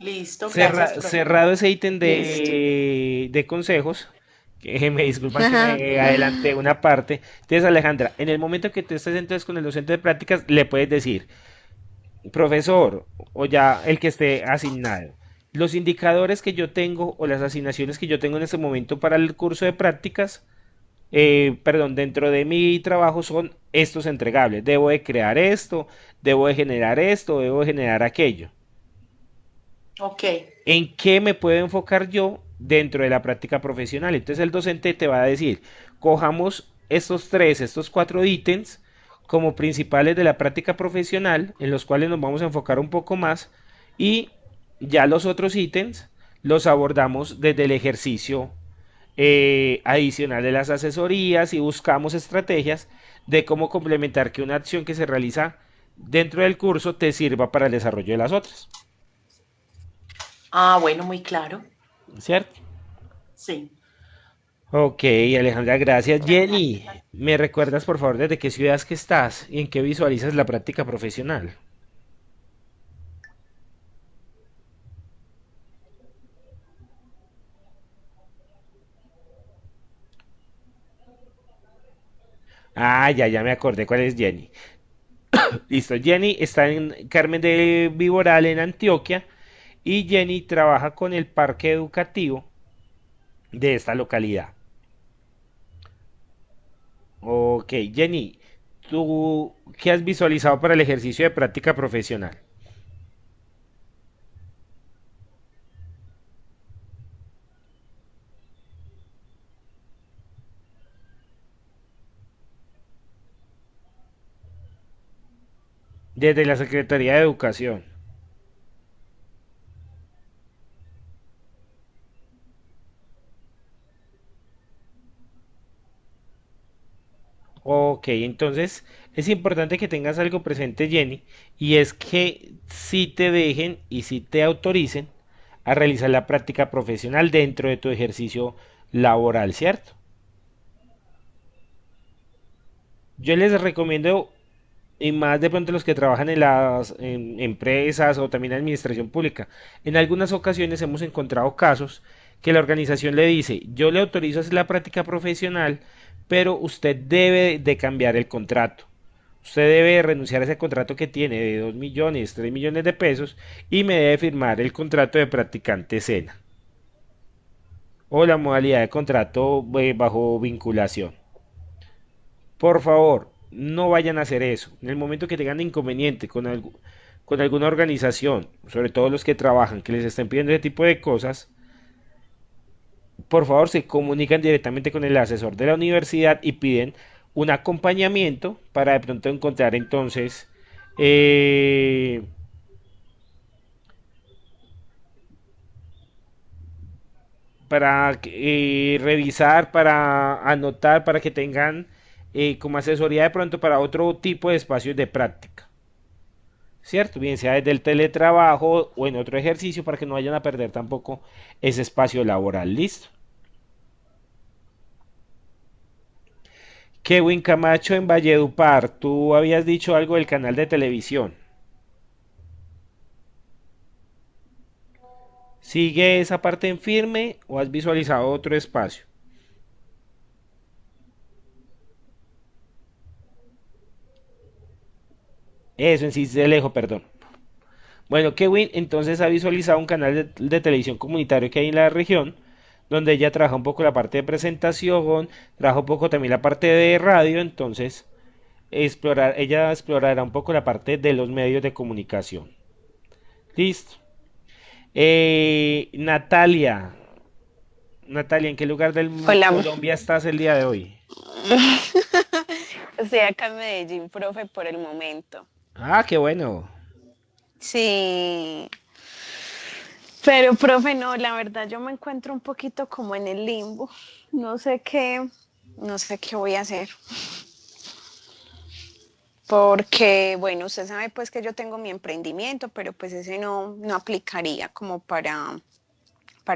Listo, gracias, profe. Cerrado ese ítem Listo. de consejos, Que me disculpan que me adelanté una parte. Entonces, Alejandra, en el momento que tú estés entonces con el docente de prácticas, le puedes decir, profesor, o ya el que esté asignado, los indicadores que yo tengo o las asignaciones que yo tengo en este momento para el curso de prácticas, perdón, dentro de mi trabajo son estos entregables. Debo de crear esto, debo de generar esto, debo de generar aquello. Ok. ¿En qué me puedo enfocar yo dentro de la práctica profesional? Entonces el docente te va a decir, cojamos estos tres, estos cuatro ítems como principales de la práctica profesional, en los cuales nos vamos a enfocar un poco más, y ya los otros ítems los abordamos desde el ejercicio adicional de las asesorías y buscamos estrategias de cómo complementar que una acción que se realiza dentro del curso te sirva para el desarrollo de las otras, Ah, bueno, muy claro. ¿cierto? Sí. Ok, Alejandra, gracias. Genial. Jenny, ¿me recuerdas por favor desde qué ciudad es que estás y en qué visualizas la práctica profesional? Ah, ya me acordé cuál es Jenny. Listo, Jenny está en Carmen de Viboral, en Antioquia, y Jenny trabaja con el parque educativo de esta localidad. Ok, Jenny, ¿tú qué has visualizado para el ejercicio de práctica profesional? Desde la Secretaría de Educación. Ok, entonces es importante que tengas algo presente, Jenny, y es que si te dejen y si te autoricen a realizar la práctica profesional dentro de tu ejercicio laboral, ¿cierto? Yo les recomiendo, y más de pronto los que trabajan en las empresas o también en administración pública, en algunas ocasiones hemos encontrado casos que la organización le dice, yo le autorizo a hacer la práctica profesional, pero usted debe de cambiar el contrato. Usted debe renunciar a ese contrato que tiene de 2 millones, 3 millones de pesos y me debe firmar el contrato de practicante SENA o la modalidad de contrato bajo vinculación. Por favor, no vayan a hacer eso. En el momento que tengan inconveniente con alguna organización, sobre todo los que trabajan, que les estén pidiendo ese tipo de cosas, por favor se comunican directamente con el asesor de la universidad y piden un acompañamiento para de pronto encontrar entonces eh, para revisar, para anotar, para que tengan como asesoría de pronto para otro tipo de espacios de práctica, ¿cierto? Bien sea desde el teletrabajo o en otro ejercicio para que no vayan a perder tampoco ese espacio laboral. Listo. Kevin Camacho en Valledupar, tú habías dicho algo del canal de televisión. ¿Sigue esa parte en firme o has visualizado otro espacio? Eso en sí de lejos, perdón. Bueno, Kevin entonces ha visualizado un canal de televisión comunitario que hay en la región, donde ella trabaja un poco la parte de presentación, trabaja un poco también la parte de radio, entonces ella explorará un poco la parte de los medios de comunicación. Listo. Natalia, Natalia, ¿en qué lugar del Hola. Colombia estás el día de hoy? Estoy acá en Medellín, profe, por el momento. Ah, qué bueno. Sí, pero profe, no, la verdad yo me encuentro un poquito como en el limbo. No sé qué, no sé qué voy a hacer. Porque, bueno, usted sabe pues que yo tengo mi emprendimiento, pero pues ese no aplicaría como para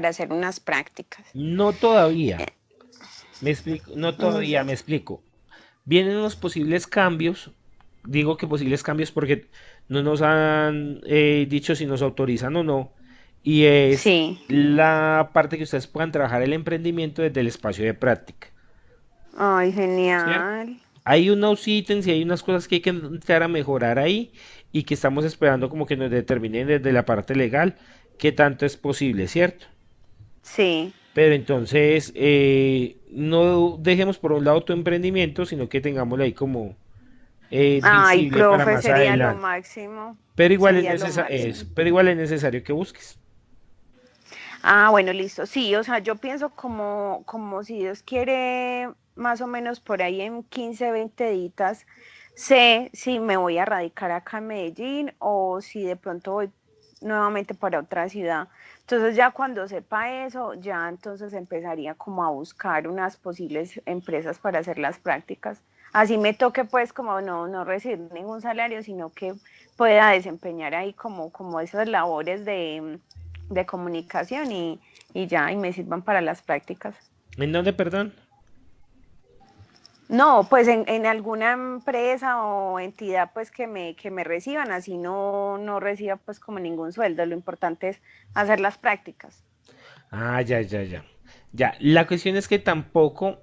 hacer unas prácticas. No todavía. Me explico, no Mm, todavía, me explico. Vienen unos posibles cambios. Digo que posibles cambios porque no nos han dicho si nos autorizan o no. y es Sí. la parte que ustedes puedan trabajar el emprendimiento desde el espacio de práctica, Ay, ¿cierto? genial. Hay unos ítems y hay unas cosas que hay que entrar a mejorar ahí y que estamos esperando como que nos determinen desde la parte legal qué tanto es posible, ¿cierto? Sí. Pero entonces no dejemos por un lado tu emprendimiento, sino que tengámoslo ahí como Ay, visible para profe, más sería lo adelante. máximo. Pero igual Sería lo máximo. pero igual es necesario que busques. Ah, bueno, listo. Sí, o sea, yo pienso como si Dios quiere, más o menos por ahí en 15, 20 días, sé si me voy a radicar acá en Medellín o si de pronto voy nuevamente para otra ciudad. Entonces ya cuando sepa eso, ya entonces empezaría como a buscar unas posibles empresas para hacer las prácticas. Así me toque pues como no recibir ningún salario, sino que pueda desempeñar ahí como esas labores de comunicación y ya, y me sirvan para las prácticas. ¿En dónde, perdón? No, pues en alguna empresa o entidad pues que me reciban, así no reciba pues como ningún sueldo. Lo importante es hacer las prácticas. Ah, ya, ya, ya. Ya, la cuestión es que tampoco,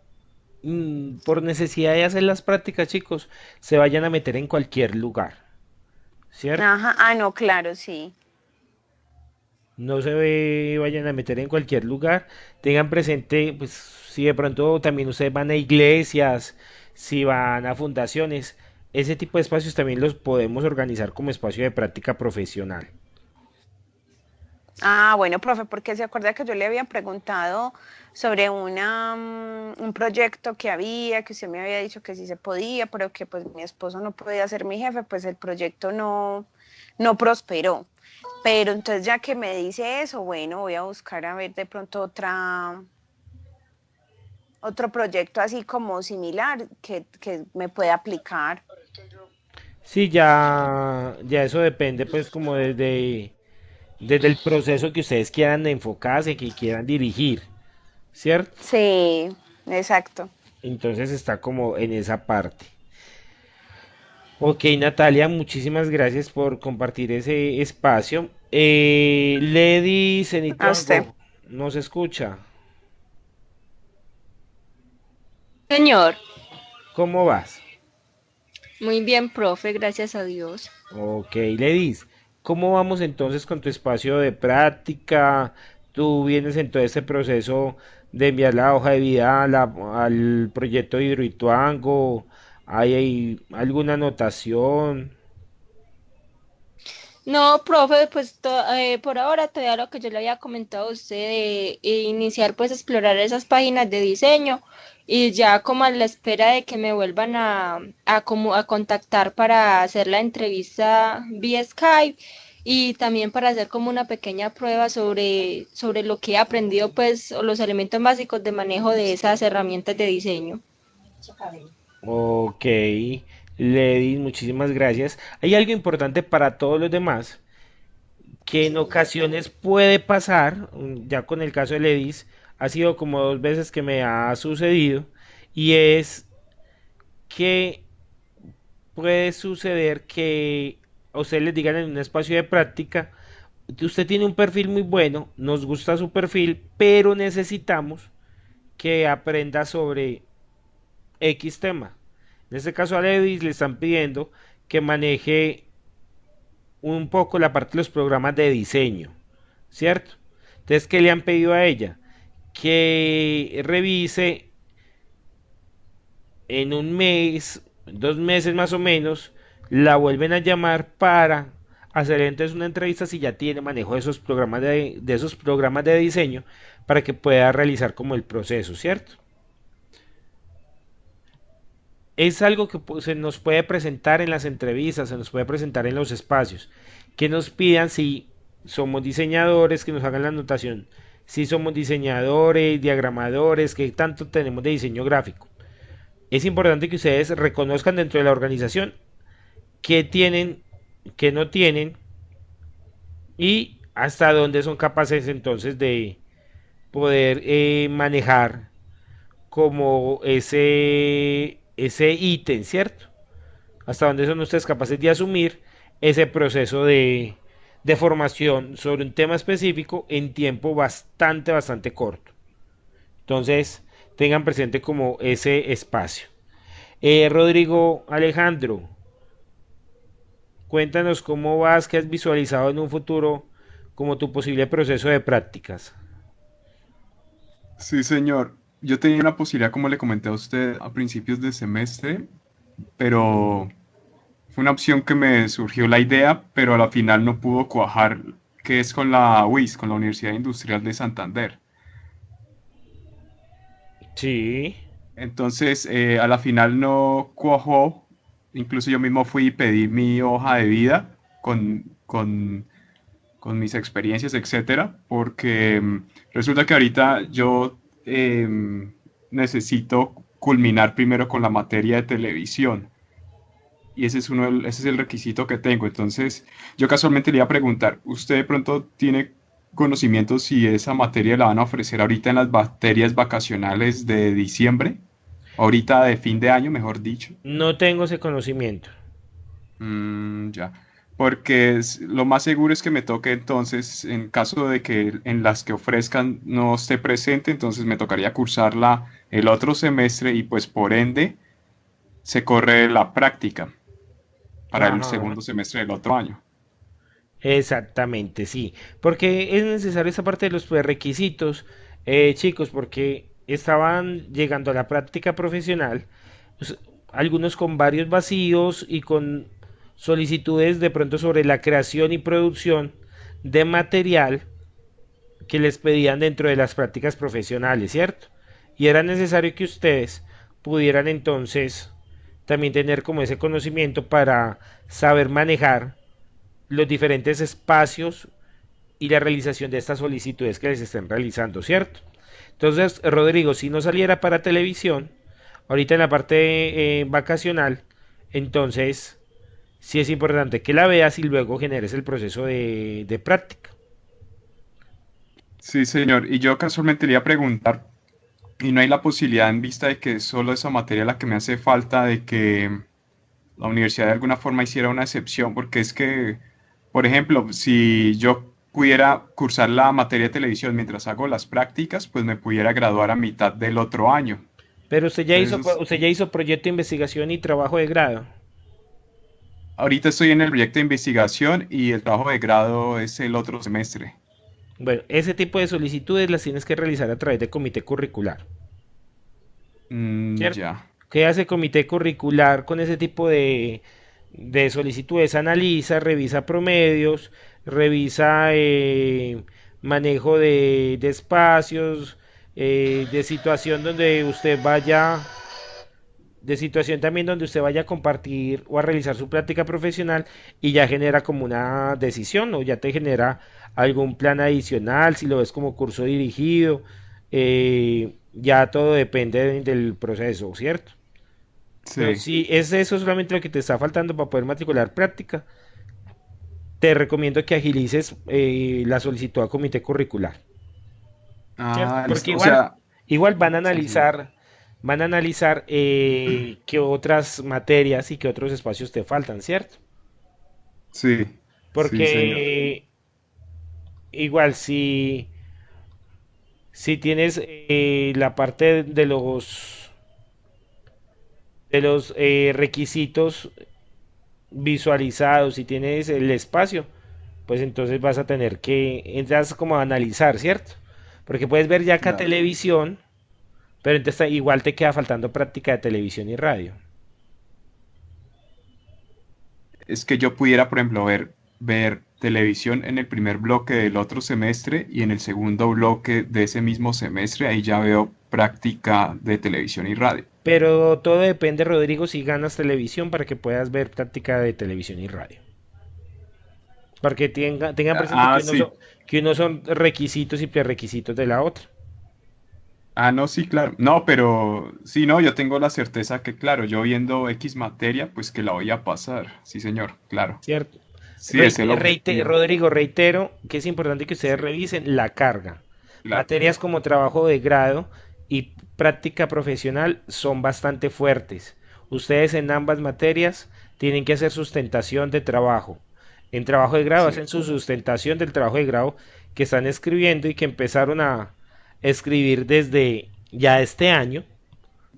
por necesidad de hacer las prácticas, chicos, se vayan a meter en cualquier lugar, ¿cierto? Ajá, ah, no, claro, sí. No vayan a meter en cualquier lugar. Tengan presente, pues, si de pronto también ustedes van a iglesias, si van a fundaciones, ese tipo de espacios también los podemos organizar como espacio de práctica profesional. Ah, bueno, profe, porque se acuerda que yo le había preguntado sobre un proyecto que usted me había dicho que sí se podía, pero que pues mi esposo no podía ser mi jefe, pues el proyecto no prosperó. Pero entonces ya que me dice eso, bueno, voy a buscar a ver de pronto otro proyecto así como similar que me pueda aplicar. Sí, ya, ya eso depende, pues, como desde el proceso que ustedes quieran enfocarse, que quieran dirigir, ¿cierto? Sí, exacto. Entonces está como en esa parte. Ok, Natalia, muchísimas gracias por compartir ese espacio. Lady, A necesito usted. algo. ¿No se escucha? Señor, ¿Cómo vas? muy bien, profe, gracias a Dios. Ok, Ladies, ¿cómo vamos entonces con tu espacio de práctica? ¿Tú vienes en todo este proceso de enviar la hoja de vida al proyecto de Hidroituango? ¿Hay alguna anotación? No, profe, pues por ahora todavía lo que yo le había comentado a usted de iniciar pues a explorar esas páginas de diseño y ya como a la espera de que me vuelvan a contactar para hacer la entrevista vía Skype y también para hacer como una pequeña prueba sobre lo que he aprendido pues o los elementos básicos de manejo de esas herramientas de diseño. Ok, Lady, muchísimas gracias. Hay algo importante para todos los demás que en ocasiones puede pasar, ya con el caso de Ledis, ha sido como 2 veces que me ha sucedido, y es que puede suceder que a ustedes les digan en un espacio de práctica, usted tiene un perfil muy bueno, nos gusta su perfil, pero necesitamos que aprenda sobre X tema. En este caso a Levis le están pidiendo que maneje un poco la parte de los programas de diseño, ¿cierto? Entonces, ¿qué le han pedido a ella? Que revise en un mes, 2 meses más o menos, la vuelven a llamar para hacer entonces una entrevista si ya tiene manejo de esos programas de esos programas de diseño para que pueda realizar como el proceso, ¿cierto? Es algo que se nos puede presentar en las entrevistas, se nos puede presentar en los espacios, que nos pidan si somos diseñadores, que nos hagan la anotación, si somos diseñadores, diagramadores, que tanto tenemos de diseño gráfico. Es importante que ustedes reconozcan dentro de la organización qué tienen, qué no tienen y hasta dónde son capaces entonces de poder manejar como ese ítem, ¿cierto? Hasta dónde son ustedes capaces de asumir ese proceso de formación sobre un tema específico en tiempo bastante corto. Entonces, tengan presente como ese espacio. Rodrigo Alejandro, cuéntanos cómo vas, qué has visualizado en un futuro como tu posible proceso de prácticas. Sí, señor. Yo tenía una posibilidad, como le comenté a usted, a principios de semestre, pero fue una opción que me surgió la idea, pero a la final no pudo cuajar, que es con la UIS, con la Universidad Industrial de Santander. Sí. Entonces, a la final no cuajó. Incluso yo mismo fui y pedí mi hoja de vida con mis experiencias, etcétera, porque resulta que ahorita yo necesito culminar primero con la materia de televisión. Y ese es el requisito que tengo. Entonces, yo casualmente le iba a preguntar, ¿usted de pronto tiene conocimiento si esa materia la van a ofrecer ahorita en las materias vacacionales de diciembre? Ahorita de fin de año, mejor dicho. No tengo ese conocimiento. Ya. Porque lo más seguro es que me toque entonces, en caso de que en las que ofrezcan no esté presente, entonces me tocaría cursarla el otro semestre y pues por ende se corre la práctica para el Ajá. segundo semestre del otro año. Exactamente, sí. Porque es necesario esa parte de los prerequisitos, chicos, porque estaban llegando a la práctica profesional, pues, algunos con varios vacíos y con solicitudes de pronto sobre la creación y producción de material que les pedían dentro de las prácticas profesionales, ¿cierto? Y era necesario que ustedes pudieran entonces también tener como ese conocimiento para saber manejar los diferentes espacios y la realización de estas solicitudes que les estén realizando, ¿cierto? Entonces, Rodrigo, si no saliera para televisión, ahorita en la parte vacacional, entonces sí es importante que la veas y luego generes el proceso de práctica. Sí, señor. Y yo casualmente le iba a preguntar, ¿y no hay la posibilidad en vista de que solo esa materia es la que me hace falta, de que la universidad de alguna forma hiciera una excepción? Porque es que, por ejemplo, si yo pudiera cursar la materia de televisión mientras hago las prácticas, pues me pudiera graduar a mitad del otro año. Pero Entonces, usted ya hizo proyecto de investigación y trabajo de grado. ahorita estoy en el proyecto de investigación y el trabajo de grado es el otro semestre. Bueno, ese tipo de solicitudes las tienes que realizar a través de comité curricular, ¿cierto? Ya. ¿Qué hace comité curricular con ese tipo de solicitudes? Analiza, revisa promedios, revisa manejo de espacios, de situación donde usted vaya, de situación también donde usted vaya a compartir o a realizar su práctica profesional y ya genera como una decisión o ya te genera algún plan adicional, si lo ves como curso dirigido, ya todo depende del proceso, ¿cierto? Pero Sí. si es eso solamente lo que te está faltando para poder matricular práctica, te recomiendo que agilices la solicitud a comité curricular, ¿cierto? Ah, Porque listo. O igual, sea, igual sí, señor. van a analizar qué otras materias y qué otros espacios te faltan, ¿cierto? Sí, sí, señor. Porque igual si tienes la parte de los requisitos visualizados, si tienes el espacio, pues entonces vas a tener que entras como a analizar, ¿cierto? Porque puedes ver ya acá Claro. televisión, pero entonces igual te queda faltando práctica de televisión y radio. Es que yo pudiera, por ejemplo, ver televisión en el primer bloque del otro semestre y en el segundo bloque de ese mismo semestre, ahí ya veo práctica de televisión y radio. Pero todo depende, Rodrigo, si ganas televisión para que puedas ver práctica de televisión y radio. Porque tengan presente Ah, sí. que uno son requisitos y prerequisitos de la otra, Ah, no, sí, claro. No, pero sí, no, yo tengo la certeza que, claro, yo viendo X materia, pues que la voy a pasar. Sí, señor, claro. ¿cierto? Sí, es el objetivo. Rodrigo, reitero que es importante que ustedes revisen la carga. Claro. Materias como trabajo de grado y práctica profesional son bastante fuertes. Ustedes en ambas materias tienen que hacer sustentación de trabajo. En trabajo de grado Sí, hacen su sustentación del trabajo de grado que están escribiendo y que empezaron a escribir desde ya este año,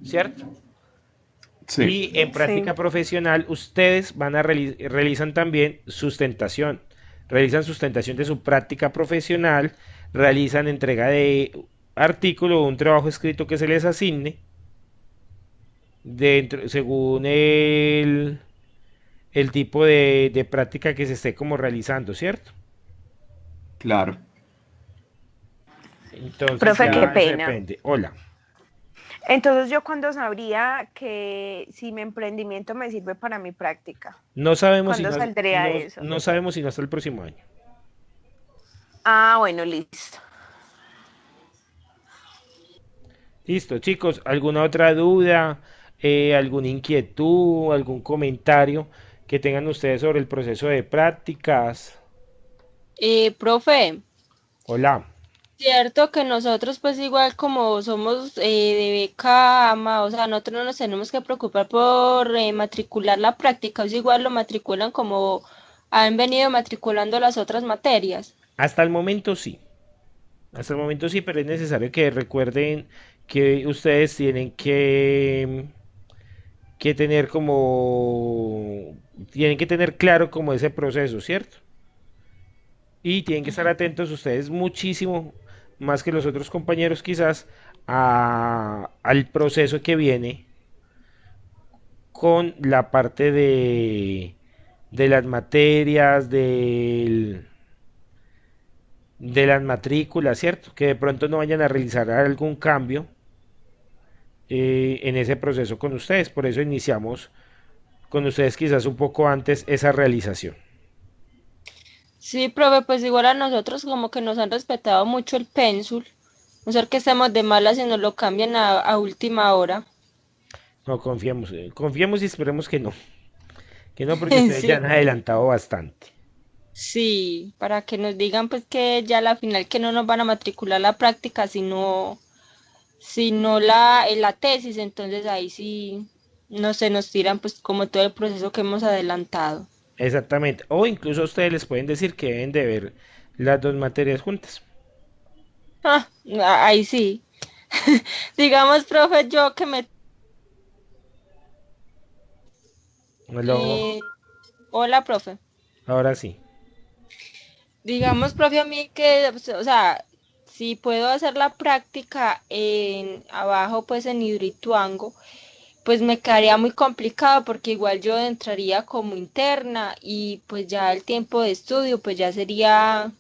¿cierto? sí, Y en Sí. práctica profesional ustedes realizan también sustentación. Realizan sustentación de su práctica profesional, realizan entrega de artículo o un trabajo escrito que se les asigne según el tipo de práctica que se esté como realizando, ¿cierto? claro. Entonces Profe, qué ya eso pena. depende. Hola. Entonces, ¿yo cuándo sabría que si mi emprendimiento me sirve para mi práctica? No sabemos si ¿Cuándo no, saldría eso? no sabemos si no hasta el próximo año. Ah, bueno, listo. Listo, chicos. ¿Alguna otra duda? ¿Alguna inquietud? ¿Algún comentario que tengan ustedes sobre el proceso de prácticas? Profe, Hola. cierto que nosotros pues igual como somos de beca AMA, o sea, nosotros no nos tenemos que preocupar por matricular la práctica, o sea, igual lo matriculan como han venido matriculando las otras materias. Hasta el momento sí. Hasta el momento sí, pero es necesario que recuerden que ustedes que tener tienen que tener claro como ese proceso, ¿cierto? Y tienen que estar atentos ustedes muchísimo, más que los otros compañeros quizás, al proceso que viene con la parte de las materias, de las matrículas, ¿cierto? Que de pronto no vayan a realizar algún cambio en ese proceso con ustedes. Por eso iniciamos con ustedes quizás un poco antes esa realización. Sí, profe, pues igual a nosotros como que nos han respetado mucho el pénsul, no ser que estemos de malas y nos lo cambian a última hora. No, confiemos y esperemos que no porque ustedes ya Sí, han adelantado bastante. sí, para que nos digan pues que ya a la final que no nos van a matricular la práctica, sino la tesis, entonces ahí sí no se nos tiran pues como todo el proceso que hemos adelantado. Exactamente. O incluso ustedes les pueden decir que deben de ver las dos materias juntas. Ah, ahí sí. Digamos, profe, yo que me... Lo- eh, hola, profe. ahora sí. Digamos, profe, a mí que, pues, o sea, si puedo hacer la práctica en abajo, pues en Hidroituango, pues me quedaría muy complicado porque igual yo entraría como interna y pues ya el tiempo de estudio pues ya sería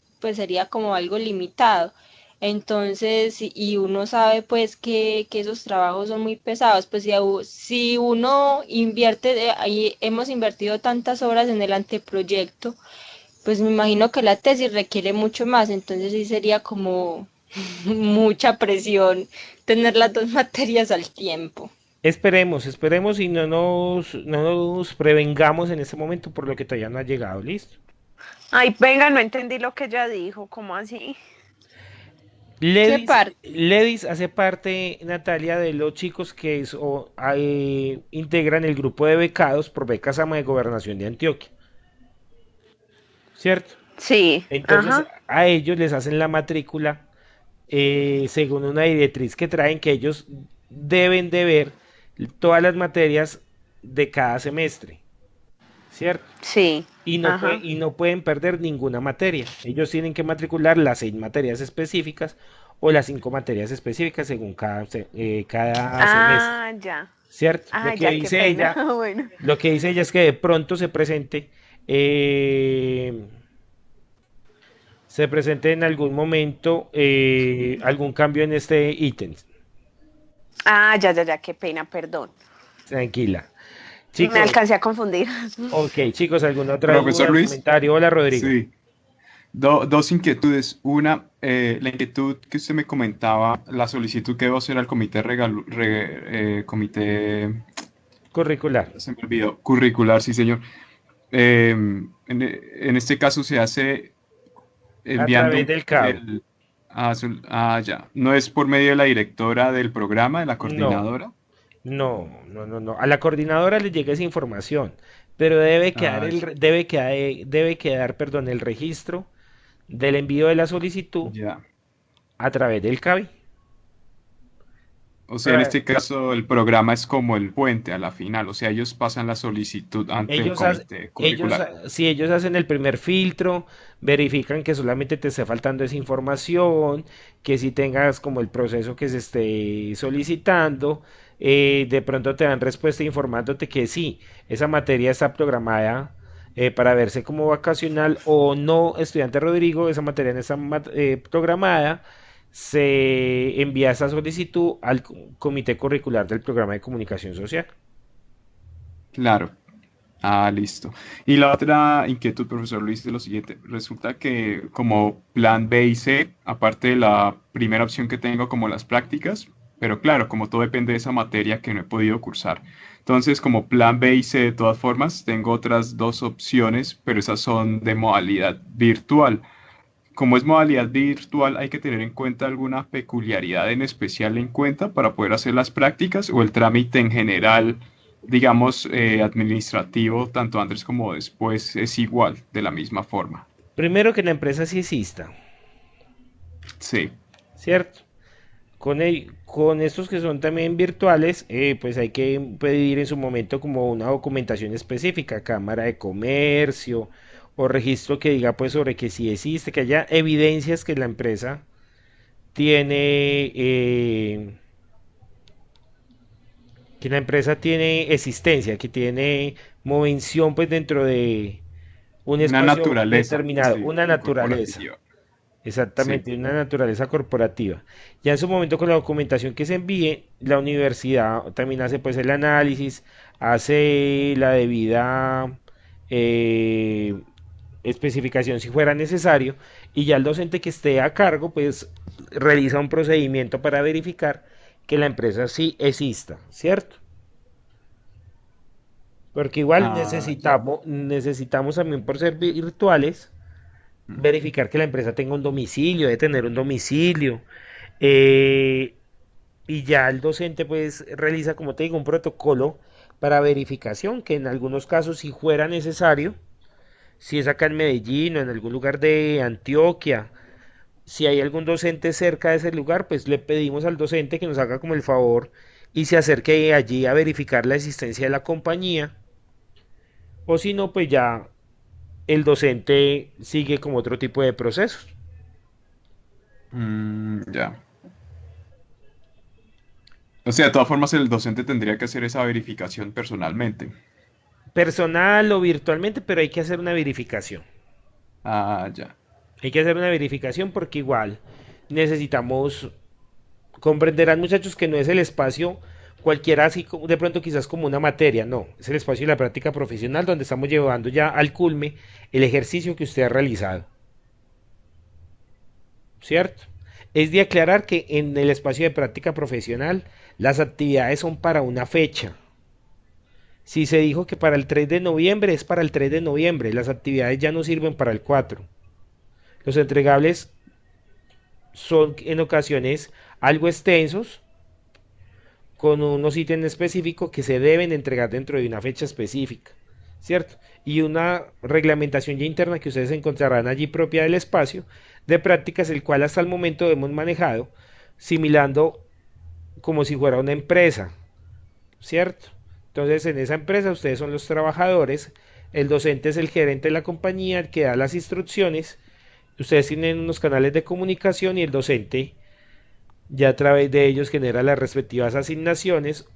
como algo limitado. Entonces, y uno sabe pues que esos trabajos son muy pesados, pues si uno invierte, ahí hemos invertido tantas horas en el anteproyecto, pues me imagino que la tesis requiere mucho más, entonces sí sería como mucha presión tener las dos materias al tiempo. Esperemos y no nos prevengamos en este momento por lo que todavía no ha llegado. Listo. Ay, venga, no entendí lo que ella dijo, ¿cómo así? ¿Qué parte? Ledis hace parte, Natalia, de los chicos que integran el grupo de becados por becas AMA de Gobernación de Antioquia, ¿cierto? Sí, Entonces ajá. a ellos les hacen la matrícula según una directriz que traen que ellos deben de ver todas las materias de cada semestre, ¿cierto? Sí, ajá. Y no pueden perder ninguna materia. Ellos tienen que matricular las 6 materias específicas o las 5 materias específicas según cada semestre, Ah, ya. ¿cierto? Ah, ya, qué pena. Bueno. Lo que dice ella es que de pronto eh, se presente en algún momento algún cambio en este ítem. Ah, ya, ya, ya, qué pena, perdón. Tranquila. Me Chicos, alcancé a confundir. ok, chicos, ¿alguna otra Profesor duda, Luis, comentario? Hola, Rodrigo. sí. Dos inquietudes. Una, la inquietud que usted me comentaba, la solicitud que debo hacer al comité, Curricular. se me olvidó, curricular, sí, señor. En este caso se hace A través enviando del CAO. ya. No es por medio de la directora del programa, de la No, coordinadora. no. A la coordinadora le llega esa información, pero Ah, debe quedar, perdón, el registro del envío de la solicitud ya. a través del CABI. O sea, en Para- este caso el programa es como el puente a la final, o sea, ellos pasan la solicitud ante el Ellos, ha- comité curricular. si ellos hacen el primer filtro, verifican que solamente te esté faltando esa información, que si tengas como el proceso que se esté solicitando, de pronto te dan respuesta informándote que sí, esa materia está programada para verse como vacacional o no, estudiante Rodrigo, esa materia no está programada, se envía esa solicitud al comité curricular del programa de comunicación social. Claro. Ah, listo. Y la otra inquietud, profesor Luis, es lo siguiente. Resulta que como plan B y C, aparte de la primera opción que tengo como las prácticas, pero claro, como todo depende de esa materia que no he podido cursar. Entonces, como plan B y C, de todas formas, tengo otras dos opciones, pero esas son de modalidad virtual. Como es modalidad virtual, hay que tener en cuenta alguna peculiaridad en especial en cuenta para poder hacer las prácticas o el trámite en general, digamos, administrativo, tanto antes como después, es igual, de la misma forma. Primero que la empresa sí exista, Sí. ¿cierto? Con estos que son también virtuales, pues hay que pedir en su momento como una documentación específica, Cámara de Comercio o registro que diga pues sobre que sí existe, que haya evidencias que la empresa tiene existencia, que tiene movención pues dentro de un Una espacio naturaleza, determinado, sí, una naturaleza. corporativa. Sí. Exactamente, una naturaleza corporativa. Ya en su momento con la documentación que se envíe, la universidad también hace pues el análisis, hace la debida eh, especificación si fuera necesario, y ya el docente que esté a cargo pues realiza un procedimiento para verificar que la empresa sí exista, ¿cierto? Porque igual Ah, ya. necesitamos también por ser virtuales Mm. verificar que la empresa tenga un domicilio, debe tener un domicilio. eh, y ya el docente pues realiza, como te digo, un protocolo para verificación, que en algunos casos si fuera necesario, si es acá en Medellín o en algún lugar de Antioquia, si hay algún docente cerca de ese lugar, pues le pedimos al docente que nos haga como el favor y se acerque allí a verificar la existencia de la compañía, o si no, pues ya el docente sigue como otro tipo de procesos. Ya. O sea, de todas formas, el docente tendría que hacer esa verificación personalmente. Personal o virtualmente, pero hay que hacer una verificación. Ah, ya. Hay que hacer una verificación porque igual necesitamos, comprenderán muchachos que no es el espacio cualquiera así de pronto quizás como una materia, no, es el espacio de la práctica profesional donde estamos llevando ya al culme el ejercicio que usted ha realizado, ¿cierto? Es de aclarar que en el espacio de práctica profesional las actividades son para una fecha. Si se dijo que para el 3 de noviembre, es para el 3 de noviembre, las actividades ya no sirven para el 4. Los entregables son en ocasiones algo extensos, con unos ítems específicos que se deben entregar dentro de una fecha específica, ¿cierto? Y una reglamentación ya interna que ustedes encontrarán allí propia del espacio de prácticas, el cual hasta el momento hemos manejado, similando como si fuera una empresa, ¿cierto? Entonces en esa empresa ustedes son los trabajadores, el docente es el gerente de la compañía, el que da las instrucciones, ustedes tienen unos canales de comunicación y el docente ya a través de ellos genera las respectivas asignaciones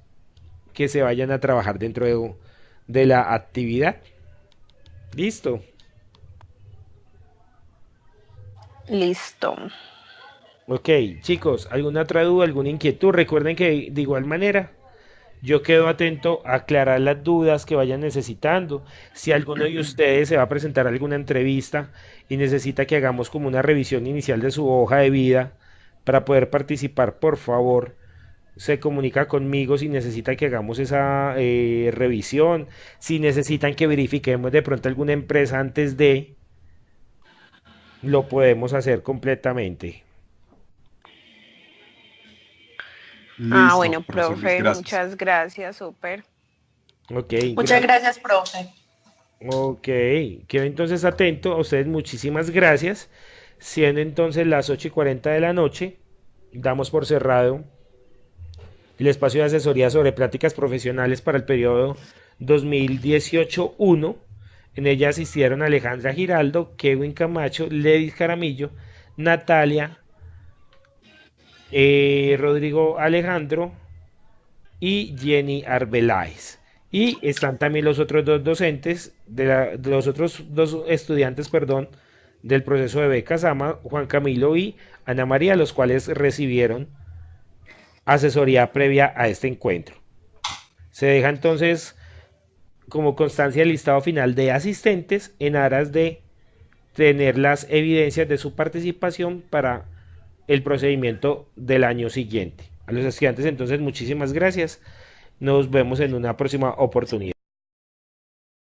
que se vayan a trabajar dentro de la actividad. Listo. Listo. Ok, chicos, ¿alguna otra duda, alguna inquietud? Recuerden que de igual manera yo quedo atento a aclarar las dudas que vayan necesitando. Si alguno de ustedes se va a presentar a alguna entrevista y necesita que hagamos como una revisión inicial de su hoja de vida para poder participar, por favor, se comunica conmigo si necesita que hagamos esa revisión, si necesitan que verifiquemos de pronto alguna empresa antes de, lo podemos hacer completamente. Ah, Listo, bueno, profesor Luis, profe, gracias. muchas gracias, súper. Ok, Muchas gracias, profe. Ok, quedo entonces atento. A ustedes muchísimas gracias. Siendo entonces las 8:40 de la noche, damos por cerrado el espacio de asesoría sobre prácticas profesionales para el periodo 2018-1. En ella asistieron Alejandra Giraldo, Kevin Camacho, Ledis Caramillo, Natalia, Rodrigo Alejandro y Jenny Arbeláez. Y están también los otros dos docentes, de los otros dos estudiantes, perdón, del proceso de becas AMA, Juan Camilo y Ana María, los cuales recibieron asesoría previa a este encuentro. Se deja entonces como constancia el listado final de asistentes en aras de tener las evidencias de su participación para el procedimiento del año siguiente. A los estudiantes entonces muchísimas gracias. Nos vemos en una próxima oportunidad.